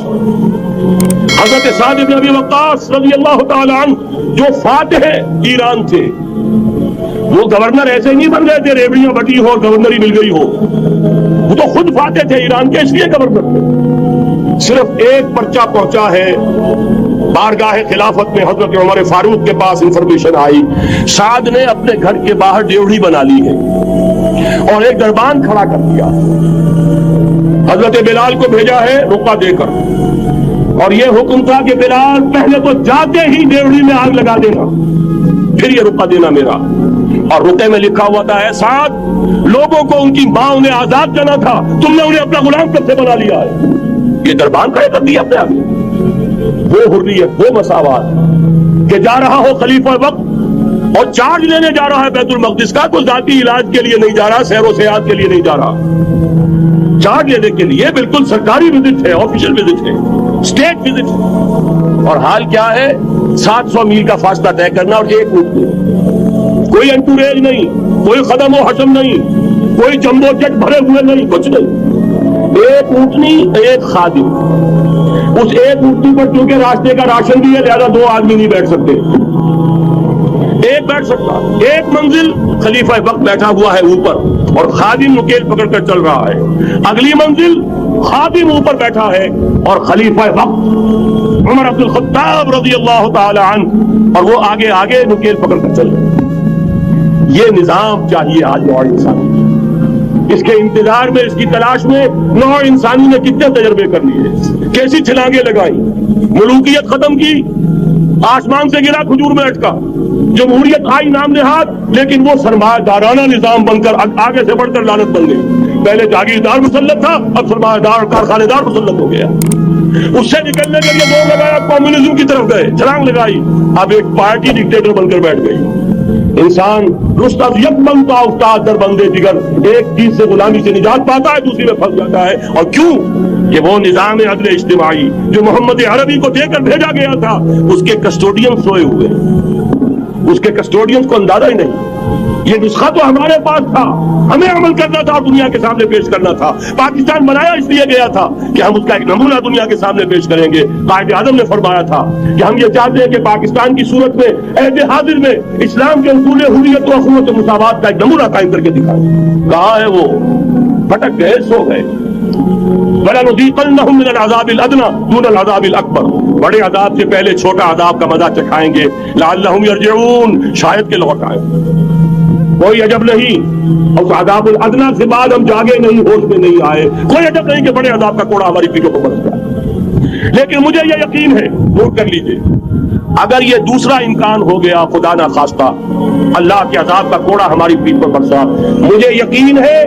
حضرت سعد بن ابی وقاص رضی اللہ تعالی عنہ جو فاتح ایران تھے, وہ گورنر ایسے نہیں بن گئے تھے ریوڑیاں بٹی ہو اور گورنری مل گئی ہو, وہ تو خود فاتح تھے ایران کے, اس لیے گورنر تھے. صرف ایک پرچہ پہنچا ہے بارگاہ خلافت میں, حضرت عمر فاروق کے پاس انفارمیشن آئی, سعد نے اپنے گھر کے باہر ڈیوڑی بنا لی ہے اور ایک دربان کھڑا کر دیا. حضرت بلال کو بھیجا ہے رقعہ دے کر, اور یہ حکم تھا کہ بلال پہلے تو جاتے ہی ڈیوڑی میں آگ لگا دینا, پھر یہ رقعہ دینا میرا. اور رقعے میں لکھا ہوا تھا, سعد لوگوں کو ان کی ماں نے آزاد کرنا تھا, تم نے انہیں اپنا غلام کب سے بنا لیا ہے. یہ دربان کھڑے کر دیا اپنے آگے. وہ حریت, وہ مساوات کہ جا رہا ہو خلیفہ وقت اور چارج لینے جا رہا ہے بیت المقدس کا, کوئی ذاتی علاج کے لیے نہیں جا رہا, سیر و سیاحت کے لیے نہیں جا رہا, چارج لینے کے لیے بالکل سرکاری وزٹ ہے, آفیشل وزٹ ہے, اسٹیٹ وزٹ. اور حال کیا ہے, 700 میل کا فاصلہ طے کرنا, اور ایک اونٹ, کوئی انٹوریج نہیں, کوئی قدم و حشم نہیں, کوئی جمبو جٹ بھرے ہوئے نہیں, کچھ نہیں. ایک اونٹنی, ایک خادم. اس ایک اونٹنی پر چونکہ راستے کا راشن بھی ہے لہذا 2 آدمی نہیں بیٹھ سکتے, ایک بیٹھ سکتا. ایک منزل خلیفہ وقت بیٹھا ہوا ہے اوپر اور خادم نکیل پکڑ کر چل رہا ہے, اگلی منزل خادم اوپر بیٹھا ہے اور خلیفہ وقت عمر عبد الخطاب رضی اللہ تعالی عنہ, اور وہ آگے آگے نکیل پکڑ کر چل رہے. یہ نظام چاہیے آج نوع انسان. اس کے انتظار میں، اس کی تلاش میں نوع انسانی نے کتنے تجربے کر لیے، کیسی چھلانگیں لگائی، ملوکیت ختم کی، آسمان سے گرا کھجور میں اٹکا، جمہوریت آئی نام نہاد، لیکن وہ سرمایہ دارانہ نظام بن کر آگے سے بڑھ کر لعنت بن گئی۔ پہلے جاگیردار مسلط تھا، اب سرمایہ دار کارخانے دار مسلط ہو گیا۔ اس سے نکلنے کے لیے زور لگایا، کمیونزم کی طرف گئے، چھلانگ لگائی، اب ایک پارٹی ڈکٹیٹر بن کر بیٹھ گئی۔ انسان رست از یک بنتا افتاد در بندے دیگر، ایک چیز سے غلامی سے نجات پاتا ہے، دوسری میں پھنس جاتا ہے۔ اور کیوں؟ کہ وہ نظام عدل اجتماعی جو محمد عربی کو دے کر بھیجا گیا تھا، اس کے کسٹوڈین سوئے ہوئے، اس کے کسٹوڈین کو اندازہ ہی نہیں۔ یہ نسخہ تو ہمارے پاس تھا، ہمیں عمل کرنا تھا اور دنیا کے سامنے پیش کرنا تھا۔ پاکستان بنایا اس لیے گیا تھا کہ ہم اس کا ایک نمونہ دنیا کے سامنے پیش کریں گے۔ قائد اعظم نے فرمایا تھا کہ ہم یہ چاہتے ہیں کہ پاکستان کی صورت میں عہد حاضر میں اسلام کے اصول حریت و اخوت و مساوات کا ایک نمونہ قائم کر کے دکھائیں۔ کہاں ہے وہ؟ بھٹک گئے، سو گئے۔ وَلَنُذِيقَنَّهُم مِّنَ الْعَذَابِ الْأَدْنَىٰ دُونَ الْعَذَابِ الْأَكْبَرِ، بڑے عذاب سے پہلے چھوٹا عذاب کا مزہ چکھائیں گے۔ لَعَلَّهُمْ يَرْجِعُونَ، شاید کہ لوٹ آئے۔ کوئی عجب نہیں اس عذاب الادنا سے بعد ہم جاگے نہیں، ہوش میں نہیں آئے، کوئی عجب نہیں کہ بڑے عذاب کا کوڑا ہماری پیٹھوں پر برس جائے۔ لیکن مجھے یہ یقین ہے، نوٹ کر لیجئے، اگر یہ دوسرا امکان ہو گیا، خدا نہ خواستہ اللہ کے عذاب کا کوڑا ہماری پیٹھ پر برسا، مجھے یقین ہے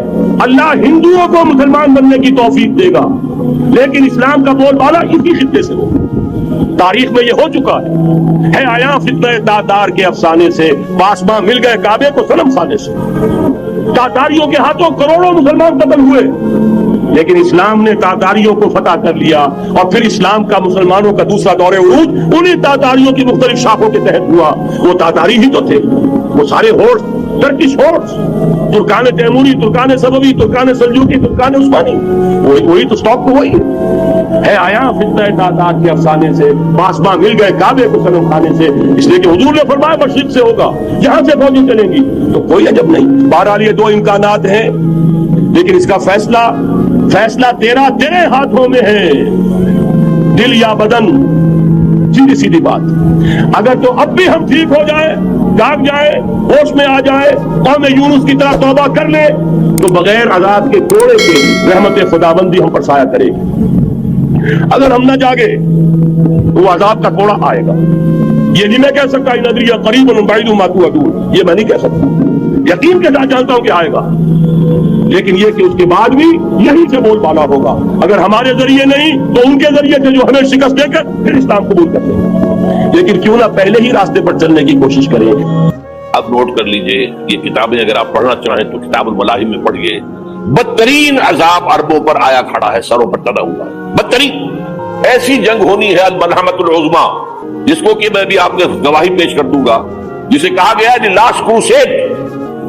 اللہ ہندوؤں کو مسلمان بننے کی توفیق دے گا، لیکن اسلام کا بول بالا اسی خطے سے ہوگا۔ تاریخ میں یہ ہو چکا ہے آیا فتنہ تاتار کے افسانے سے، پاسباں مل گئے کعبے کو صنم خانے سے۔ تاتاریوں کے ہاتھوں کروڑوں مسلمان قتل ہوئے، لیکن اسلام نے تاتاریوں کو فتح کر لیا، اور پھر اسلام کا مسلمانوں کا دوسرا دور عروج انہی تاتاریوں کی مختلف شاخوں کے تحت ہوا۔ وہ تاتاری ہی تو تھے، وہ سارے ہورس، ٹرکش ہورس، ترکان تیموری، ترکان سبوی، ترکان سلجوقی، ترکان عثمانی، وہی تو سٹاک تو وہی ہے آیا فتنہ تاتار کے افسانے سے، پاسباں مل گئے کعبے کو صنم خانے سے، اس لیے کہ حضور نے فرمایا مشرق سے ہوگا، یہاں سے فوجیں چلیں گی، تو کوئی عجب نہیں۔ بہرحال یہ دو امکانات ہیں، لیکن اس کا فیصلہ تیرے ہاتھوں میں ہے، دل یا بدن، سیدھی سیدھی بات۔ اگر تو اب بھی ہم ٹھیک ہو جائیں، جاگ جائے، ہوش میں آ جائے، قوم یونس کی طرح توبہ کر لے، تو بغیر عذاب کے کوڑے کے رحمت خداوندی ہم پر سایہ کرے گی۔ اگر ہم نہ جاگے تو وہ عذاب کا کوڑا آئے گا۔ یہ نہیں میں کہہ سکتا ان ادری قریب بعید ما توعدون، یہ میں نہیں کہہ سکتا، یقین کے ساتھ جانتا ہوں کہ آئے گا، لیکن یہ کہ اس کے بعد بھی یہیں سے بول بالا ہوگا۔ اگر ہمارے ذریعے نہیں تو ان کے ذریعے سے، جو ہمیں شکست دے کر پھر اسلام قبول کرتے ہیں، لیکن کیوں نہ پہلے ہی راستے پر چلنے کی کوشش کریں۔ اب نوٹ کر لیجئے، یہ کتابیں اگر آپ پڑھنا چاہیں تو کتاب الملاحم میں پڑھیے۔ بدترین عذاب عربوں پر آیا کھڑا ہے، سروں پر ٹنا ہوا ہے، بدترین ایسی جنگ ہونی ہے الملحمۃ العظمیٰ، جس کو کہ میں بھی آپ نے گواہی پیش کر دوں گا، جسے کہا گیا ہے لاسٹ کروسیڈ۔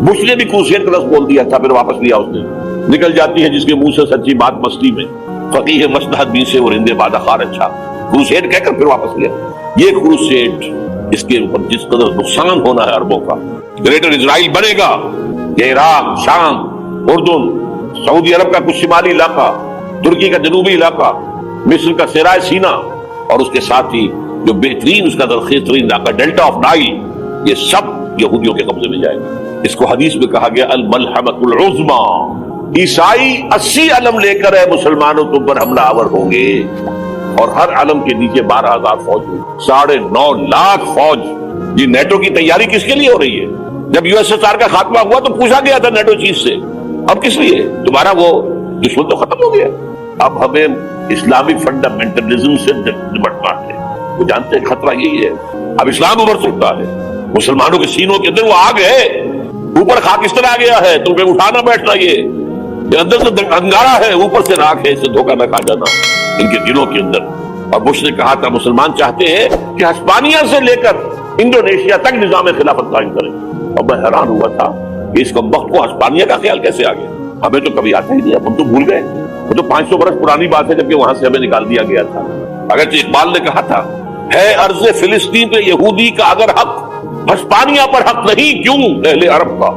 بش نے بھی کروسیڈ کا لفظ بول دیا تھا، پھر واپس لیا اس نے۔ نکل جاتی ہے جس کے منہ سے سچی بات مستی میں، فقیہ مصلحت بھی سے اور ہندے بادہ خار اچھا، کروسیڈ کہہ کر پھر واپس لیا۔ یہ کروسیڈ، اس کے اوپر جس قدر نقصان ہونا ہے عربوں کا، گریٹر اسرائیل بنے گا، یہ عراق، شام، اردن، سعودی عرب کا کچھ شمالی علاقہ، ترکی کا جنوبی علاقہ، مصر کا صحرائے سینا، اور اس کے ساتھ ہی جو بہترین اس کا زرخیز ترین علاقہ ڈیلٹا آف نائل، یہ سب یہودیوں کے قبضے میں جائے گا۔ اس کو حدیث میں کہا گیا الملحمۃ العظمیٰ۔ عیسائی 80 علم لے کر مسلمانوں کے اوپر حملہ آور ہوں گے، اور ہر علم کے نیچے 12,000 فوج ہوگی، 9.5 لاکھ فوج۔ یہ نیٹو کی تیاری کس کے لیے ہو رہی ہے؟ جب USSR کا خاتمہ ہوا تو پوچھا گیا تھا نیٹو چیف سے، اب کس لیے؟ تمہارا وہ دشمن تو ختم ہو گیا، اب ہمیں اسلامی فنڈامنٹلزم سے نمٹنا ہے۔ وہ جانتے ہیں خطرہ یہی ہے، اب اسلام ابھر سکتا ہے، مسلمانوں کے سینوں کے اندر وہ آگ ہے، اوپر خاکستر آ گیا ہے، تمہیں اٹھانا بیٹھنا، یہ اندر سے انگارہ ہے، اوپر سے راکھ ہے، اسے دھوکہ نہ کھا جانا ان کے دلوں کے اندر۔ اور بش نے کہا تھا مسلمان چاہتے ہیں کہ ہسپانیہ سے لے کر انڈونیشیا تک نظام خلافت قائم کریں، اور میں حیران ہوا تھا کہ اس وقت کو ہسپانیہ کا خیال کیسے آ گیا، ہمیں تو کبھی آتا ہی نہیں، ہم تو بھول گئے، وہ تو 500 برس پرانی بات ہے جبکہ وہاں سے ہمیں نکال دیا گیا تھا۔ اگرچہ اقبال نے کہا تھا ہے ارض فلسطین پہ یہودی کا اگر حق، ہسپانیہ پر حق نہیں کیوں اہل عرب کا؟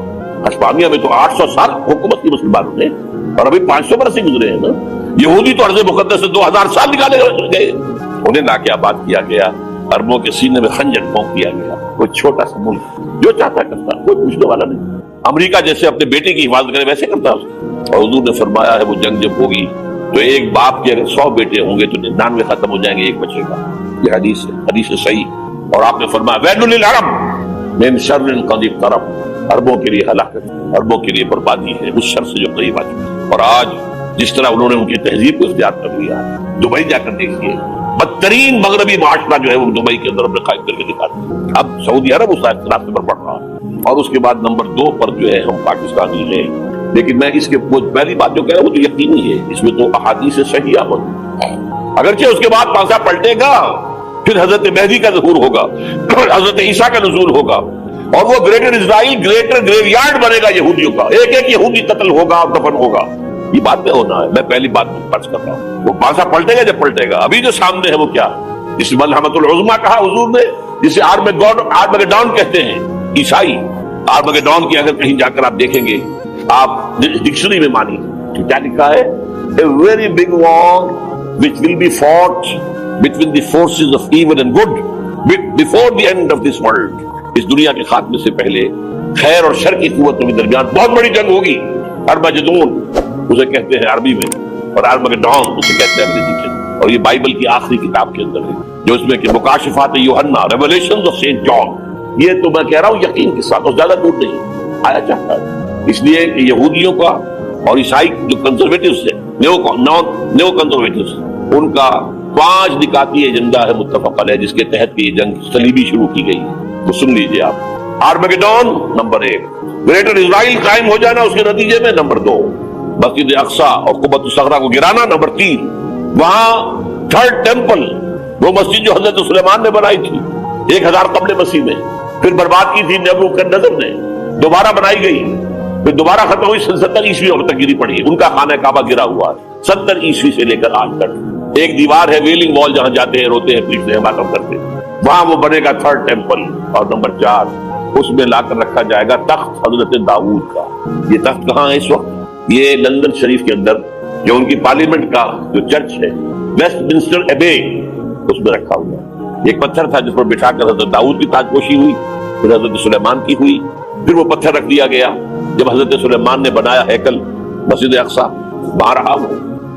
ہسپانیہ میں تو 800 سال حکومت کی مسلمانوں نے، اور ابھی 500 برس ہی گزرے ہیں نا۔ یہودی تو ارض مقدس سے 2000 سال نکالے گئے، انہیں نہ کیا بات کیا گیا، عربوں کے سینے میں خنجر پھونک دیا گیا۔ کوئی چھوٹا سا ملک جو چاہتا کرتا، کوئی پوچھنے والا نہیں۔ امریکہ جیسے اپنے بیٹے کی حفاظت کرے ویسے کرتا ہے. اور حضور نے فرمایا ہے وہ جنگ جب ہوگی تو ایک باپ کے اگر 100 بیٹے ہوں گے تو 99 ختم ہو جائیں گے، ایک بچے گا. یہ حدیث ہے صحیح. اور آپ نے فرمایا ویل للعرب من شر قد اقترب، عربوں کے لیے ہلاکت، عربوں کے لیے بربادی ہے اس شر سے جو قریب آ چکی. اور آج جس طرح انہوں نے ان کی تہذیب کو اختیار کر لیا، دبئی جا کر دیکھیے بدترین مغربی معاشرہ جو ہے وہ دبئی کے اندر اپنے قائم کر کے دکھاتے ہیں. اب سعودی عرب اس راستے پر بڑھ رہا ہے. اور اس کے بعد نمبر 2 پر جو ہے ہم پاکستانی ہیں. لیکن میں اس کے پہلی بات جو کہہ رہا ہوں وہ تو یقینی ہے، اس میں تو احادیث صحیحہ موجود. اگرچہ اس کے بعد پانسا پلٹے گا، پھر حضرت مہدی کا ظہور ہوگا، حضرت عیسیٰ کا نزول ہوگا، اور وہ گریٹر اسرائیل گریٹر گریو یارڈ بنے گا یہودیوں کا. ایک ایک یہودی قتل ہوگا اور دفن ہوگا. یہ بات میں ہونا ہے. میں پہلی بات فرض کر رہا ہوں وہ پانسا پلٹے گا جب پلٹے گا. ابھی جو سامنے ہے وہ کیا، جس ملحمۃ العظمیٰ کہا حضور نے، جسے آرمگیڈون کہتے ہیں عیسائی. آرمگیڈون کی اگر کہیں جا کر آپ دیکھیں گے، آپ ڈکشنری میں مانی تو کیا لکھا ہے، a very big war which will be fought between the forces of evil and good before the end of this world. اس دنیا کے خاتمے سے پہلے خیر اور شر کی قوتوں کے درمیان بہت بڑی جنگ ہوگی. ارمجدون اسے کہتے ہیں عربی میں، اور آرمگیڈون اسے کہتے ہیں انگریزی کے. اور یہ بائبل کی آخری کتاب کے اندر ہے، جو اس میں کہ مکاشفات یوحنا، ریویلیشنز آف سینٹ جان. یہ تو میں کہہ رہا ہوں یقین کے ساتھ، اور زیادہ دور نہیں آیا چاہتا ہے. اس لیے کہ یہودیوں کا اور عیسائی جو کنزرویٹوز ہیں، نیو کنزرویٹوز، ان کا 5 نکاتی ایجنڈا ہے متفق علیہ، جس کے تحت یہ جنگ صلیبی شروع کی گئی ہے. وہ سن لیجئے آپ. آرمگیڈون نمبر 1، گریٹر اسرائیل قائم ہو جانا اس کے نتیجے میں نمبر 2، مسجد اقصیٰ اور قبۃ الصخرہ کو گرانا نمبر 3، وہاں 3rd ٹیمپل، وہ مسجد جو حضرت سلیمان نے بنائی تھی 1000 قبل مسیح میں، پھر برباد کی تھی نیبوکدنیزر نے، دوبارہ بنائی گئی، پھر دوبارہ ختم ہوئی 70 عیسوی تک گری پڑی. ان کا خانہ کعبہ گرا ہوا ہے 70 عیسوی سے لے کر آج تک. ایک دیوار ہے ویلنگ وال، جہاں جاتے ہیں روتے ہیں پیٹتے ہیں ماتم کرتے ہیں، وہاں وہ بنے گا 3rd ٹیمپل. اور نمبر 4 اس میں لا کر رکھا جائے گا تخت حضرت داؤد کا. یہ تخت کہاں ہے اس وقت؟ یہ لندن شریف کے اندر جو ان کی پارلیمنٹ کا جو چرچ ہے ویسٹ منسٹر ایبے، اس میں رکھا ہوا ہے. ایک پتھر تھا جس پر بٹھا کر حضرت داؤد کی تاج پوشی ہوئی، پھر حضرت سلیمان کی ہوئی، پھر وہ پتھر رکھ دیا گیا جب حضرت سلیمان نے بنایا ہیکل مسجد اقصیٰ. وہاں رہا وہ.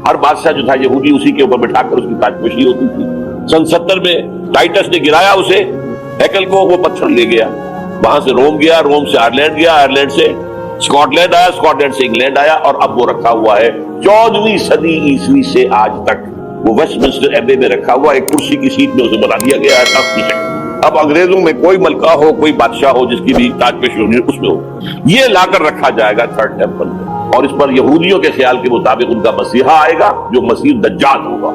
ہر بادشاہ جو تھا یہودی اسی کے اوپر بٹھا کر اس کی تاج پوشی ہوتی تھی. سن 70 میں ٹائٹس نے گرایا اسے ہیکل کو، وہ پتھر لے گیا، وہاں سے روم گیا، روم سے آئرلینڈ گیا، آئرلینڈ سے اسکاٹ لینڈ آیا، اسکاٹ لینڈ سے انگلینڈ آیا، اور اب وہ رکھا ہوا ہے 14ویں صدی عیسوی سے آج تک. وہ ویسٹ منسٹر ایبے میں رکھا ہوا ایک کرسی کی سیٹ میں اسے بنا دیا گیا ہے تخت کی شکل. اب انگریزوں میں کوئی ملکہ ہو، کوئی بادشاہ ہو جس کی بھی تاج پوشی ہونی اس میں ہو، یہ لا کر رکھا جائے گا 3rd ٹیمپل میں. اور اس پر یہودیوں کے خیال کے مطابق ان کا مسیحا آئے گا جو مسیح دجال ہوگا.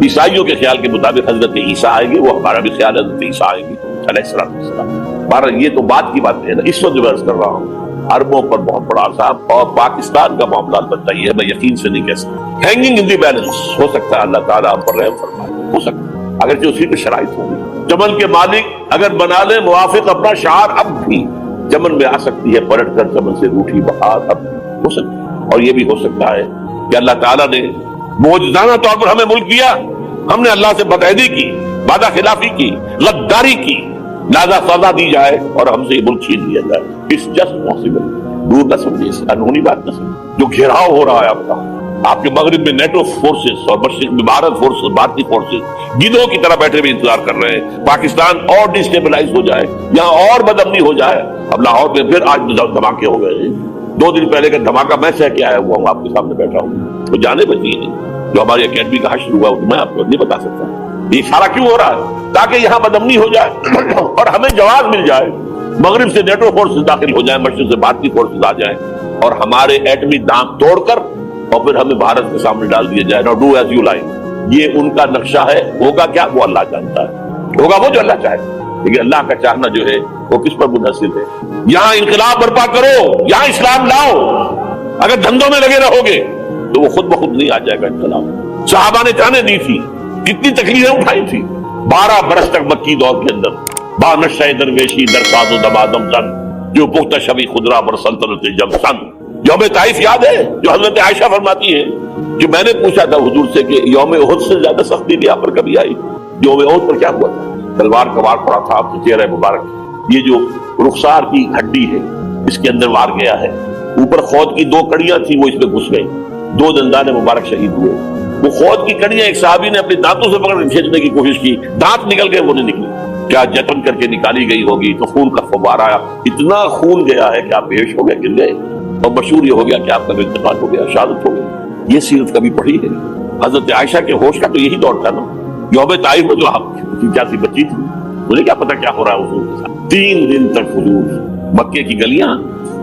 عیسائیوں کے خیال کے مطابق حضرت عیسیٰ آئیں گے، وہ ہمارا بھی خیال ہے حضرت عیسیٰ آئیں گے علیہ السلام. بہرحال یہ تو بات کی بات ہے نا. اس وقت جو عرض کر رہا ہوں عربوں پر بہت بڑا عذاب، اور پاکستان کا معاملہ البتہ یہ ہے، میں یقین سے نہیں کہہ سکتا. ہینگنگ ان دی بیلنس ہو سکتا ہے، اللہ تعالیٰ ہم پر رحم فرمائے، ہو سکتا ہے اگرچہ اسی پہ شرائط ہوگی. چمن کے مالک اگر بنا لے موافق اپنا شعار، اب بھی چمن میں آ سکتی ہے پلٹ کر چمن سے روٹھی بہار، اب ہو سکتی ہے. اور یہ بھی ہو سکتا ہے کہ اللہ تعالیٰ نے معجزانہ طور پر ہمیں ملک دیا، ہم نے اللہ سے بدعہدی کی، وعدہ خلافی کی، غداری کی، لہذا سزا دی جائے اور ہم سے یہ ملک چھین لیا جائے. It's just possible. دور نہ سمجھے، اس انہونی بات نہ سمجھے. جو گھیراؤ ہو رہا ہے آپ کے مغرب میں نیٹو فورسز اور مشرق میں بھارت فورسز، بھارتی فورسز گدھوں کی طرح بیٹھے ہوئے انتظار کر رہے ہیں پاکستان اور ڈسٹیبلائز ہو جائے، یہاں اور بدامنی ہو جائے. اب لاہور میں پھر آج دھماکے ہو گئے ہیں. 2 دن پہلے کا دھماکہ میں سہ کے آیا ہوا ہوں، آپ کے سامنے بیٹھا ہوں. تو جانے بچی ہیں جو ہماری اکیڈمی کا حشر ہوا میں آپ کو نہیں بتا سکتا. یہ سارا کیوں ہو رہا ہے؟ تاکہ یہاں بدامنی ہو جائے اور ہمیں جواز مل جائے، مغرب سے نیٹو فورسز داخل ہو جائیں، مشرق سے بھارتی فورسز آ جائیں اور ہمارے ایٹمی دام توڑ کر اور پھر ہمیں بھارت کے سامنے ڈال دیا جائے. Do as you like. یہ ان کا نقشہ ہے. ہوگا کیا وہ اللہ جانتا ہے، ہوگا وہ جو اللہ چاہے. لیکن اللہ کا چاہنا جو ہے وہ کس پر منحصر ہے؟ یہاں انقلاب برپا کرو، یہاں اسلام لاؤ. اگر دھندوں میں لگے رہو گے تو وہ خود بخود نہیں آ جائے گا انقلاب. صحابہ نے جانیں دی تھی، کتنی تکلیفیں اٹھائی تھی. 12 برس تک مکی دور کے اندر بانشہ درویشی در ساز و دمادم زن، جو پختہ شبی خدرہ بر سلطنت جم سن. یوم طائف یاد ہے جو حضرت عائشہ فرماتی ہے، جو میں نے پوچھا تھا حضور سے کہ یوم احد سے زیادہ سختی بھی آپ پر کبھی آئی؟ یوم احد پر کیا ہوا تھا؟ تلوار کا وار پڑا تھا آپ کے چہرہ مبارک. یہ جو رخسار کی ہڈی ہے اس کے اندر وار گیا ہے. اوپر خود کی 2 کڑیاں تھی, وہ اس میں گھس گئی, 2 دندان مبارک شہید ہوئے. وہ خود کی کڑیاں ایک صحابی نے اپنے دانتوں سے پکڑ کر کھینچنے کی کوشش کی, دانت نکل گئے, وہ نہیں نکلی. کیا جتن کر کے نکالی گئی ہوگی تو خون کا فوارہ آیا, اتنا خون گیا ہے کہ آپ بے ہوش ہو گئے, گر گئے, اور مشہور یہ ہو گیا کہ آپ کا انتقال ہو گیا, شہادت ہو گئی. یہ سیرت کبھی پڑھی ہے؟ حضرت عائشہ کے ہوش کا تو یہی دور تھا نا. یوم طائف میں جو آپ کیا سی بچی تھی, مجھے کیا پتا کیا ہو رہا ہے حضور کے ساتھ. 3 دن تک حضور مکے کی گلیاں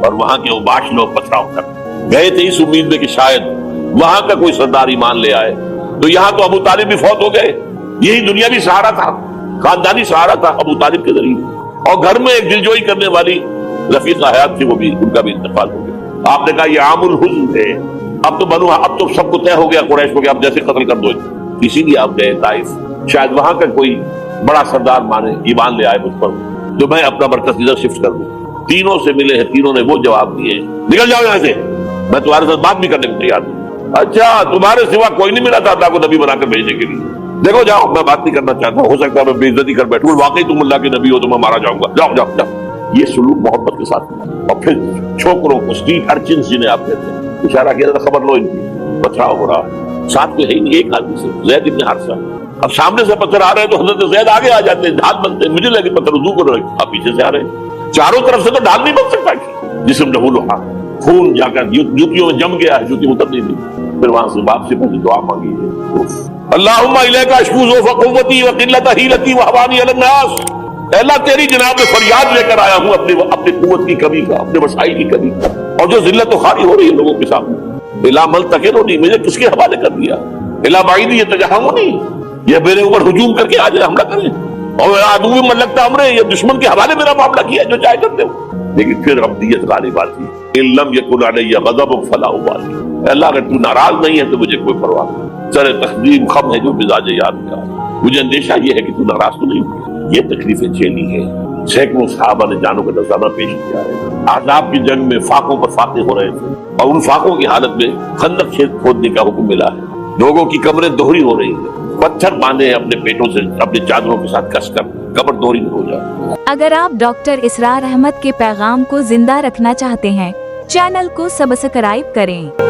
اور وہاں کے اوباش لوگ پتھراؤ کر گئے تھے اس امید میں کہ شاید وہاں کا کوئی سردار ایمان لے آئے. تو یہاں تو ابو طالب بھی فوت ہو گئے, یہی دنیاوی سہارا تھا, خاندانی سہارا تھا ابو طالب کے ذریعے. اور گھر میں ایک دلجوئی کرنے والی رفیقہ حیات تھی, وہ بھی, ان کا بھی انتقال ہو گیا. آپ نے کہا یہ عام الحزن ہے, اب تو سب کو طے ہو گیا قریش کو کہ اب جیسے قتل کر دو. اسی لیے آپ گئے طائف, شاید وہاں کا کوئی بڑا سردار مانے, ایمان لے آئے مجھ پر, تو میں اپنا مرکز ادھر شفٹ کر دوں. تینوں سے ملے ہیں, تینوں نے وہ جواب دیے, نکل جاؤ یہاں سے, میں تمہارے ساتھ بات بھی کرنے کو تیار ہوں. اچھا, تمہارے سوا کوئی نہیں ملا تھا اللہ کو نبی بنا کر بھیجنے کے لیے؟ دیکھو جاؤ, میں بات نہیں کرنا چاہتا, ہو سکتا ہے میں بے عزتی کر بیٹھوں, واقعی تم اللہ کے نبی ہو تو میں مارا جاؤں گا, جاؤ جاؤ جاؤ. یہ سلوک محبت کے ساتھ. اور پھر چھوکروں کو, اسٹریٹ ارچنز جنہیں آپ کہتے ہیں, اشارہ کیا تھا, خبر لو ان کی, پتھراؤ ہو رہا ہے. ساتھ میں ہے ہی نہیں ایک آدمی سے, زید ابن حارثہ. اب سامنے سے پتھر آ رہے ہیں تو حضرت زید آگے آ جاتے ہیں, ڈھال بنتے ہیں, مجھے لگے پتھر رجوع کر رہے ہیں, آپ پیچھے سے آ رہے ہیں. چاروں طرف سے تو ڈھال نہیں بن سکتا, جسم لہو لہا, خون جا کر جوتیوں میں جم گیا ہے, جوتی اتر نہیں دی. پھر وہاں سے باپ سے پہلے دعا مانگی ہے, اللہم الیک اشکو ضعف قوتی وقلۃ حیلتی وہوانی علی الناس. اللہ تیری جناب میں فریاد لے کر آیا ہوں اپنی قوت کی کمی کا, اپنے وسائل کی کمی کا, اور جو ذلت و خواری ہو رہی ہے لوگوں کے سامنے. الا ملتقنونی, مجھے کس کے حوالے کر دیا. الا بعیدی یتجہمونی, یہ میرے اوپر ہجوم کر کے آ جائے, حملہ کریں. اور عدو ملکتا امرے, یہ دشمن کے حوالے میرا معاملہ کیا, جو چاہے کرتے ہو. لیکن پھر ابدیت غالب آتی ہے. ان لم یکن علی غضب فلا ابالی, اللہ اگر تو ناراض نہیں ہے تو مجھے کوئی پرواہ نہیں. سر تقدیم خم ہے جو مزاج یاد کا, مجھے اندیشہ یہ ہے کہ تو ناراض تو نہیں ہوئی. یہ تکلیفیں جھیلی ہے. سینکڑوں صحابہ نے جانوں کا نذرانہ پیش کیا ہے. احزاب کی جنگ میں فاقوں پر فاتح ہو رہے تھے, اور ان فاقوں کی حالت میں خندق کھودنے کا حکم ملا ہے. لوگوں کی قبریں دوہری ہو رہی ہیں, پتھر باندھے اپنے پیٹوں سے, اپنے چادروں کے ساتھ کس کر قبر دوہری ہو جائے. اگر آپ ڈاکٹر اسرار احمد کے پیغام کو زندہ رکھنا چاہتے ہیں, چینل کو سبسکرائب کریں.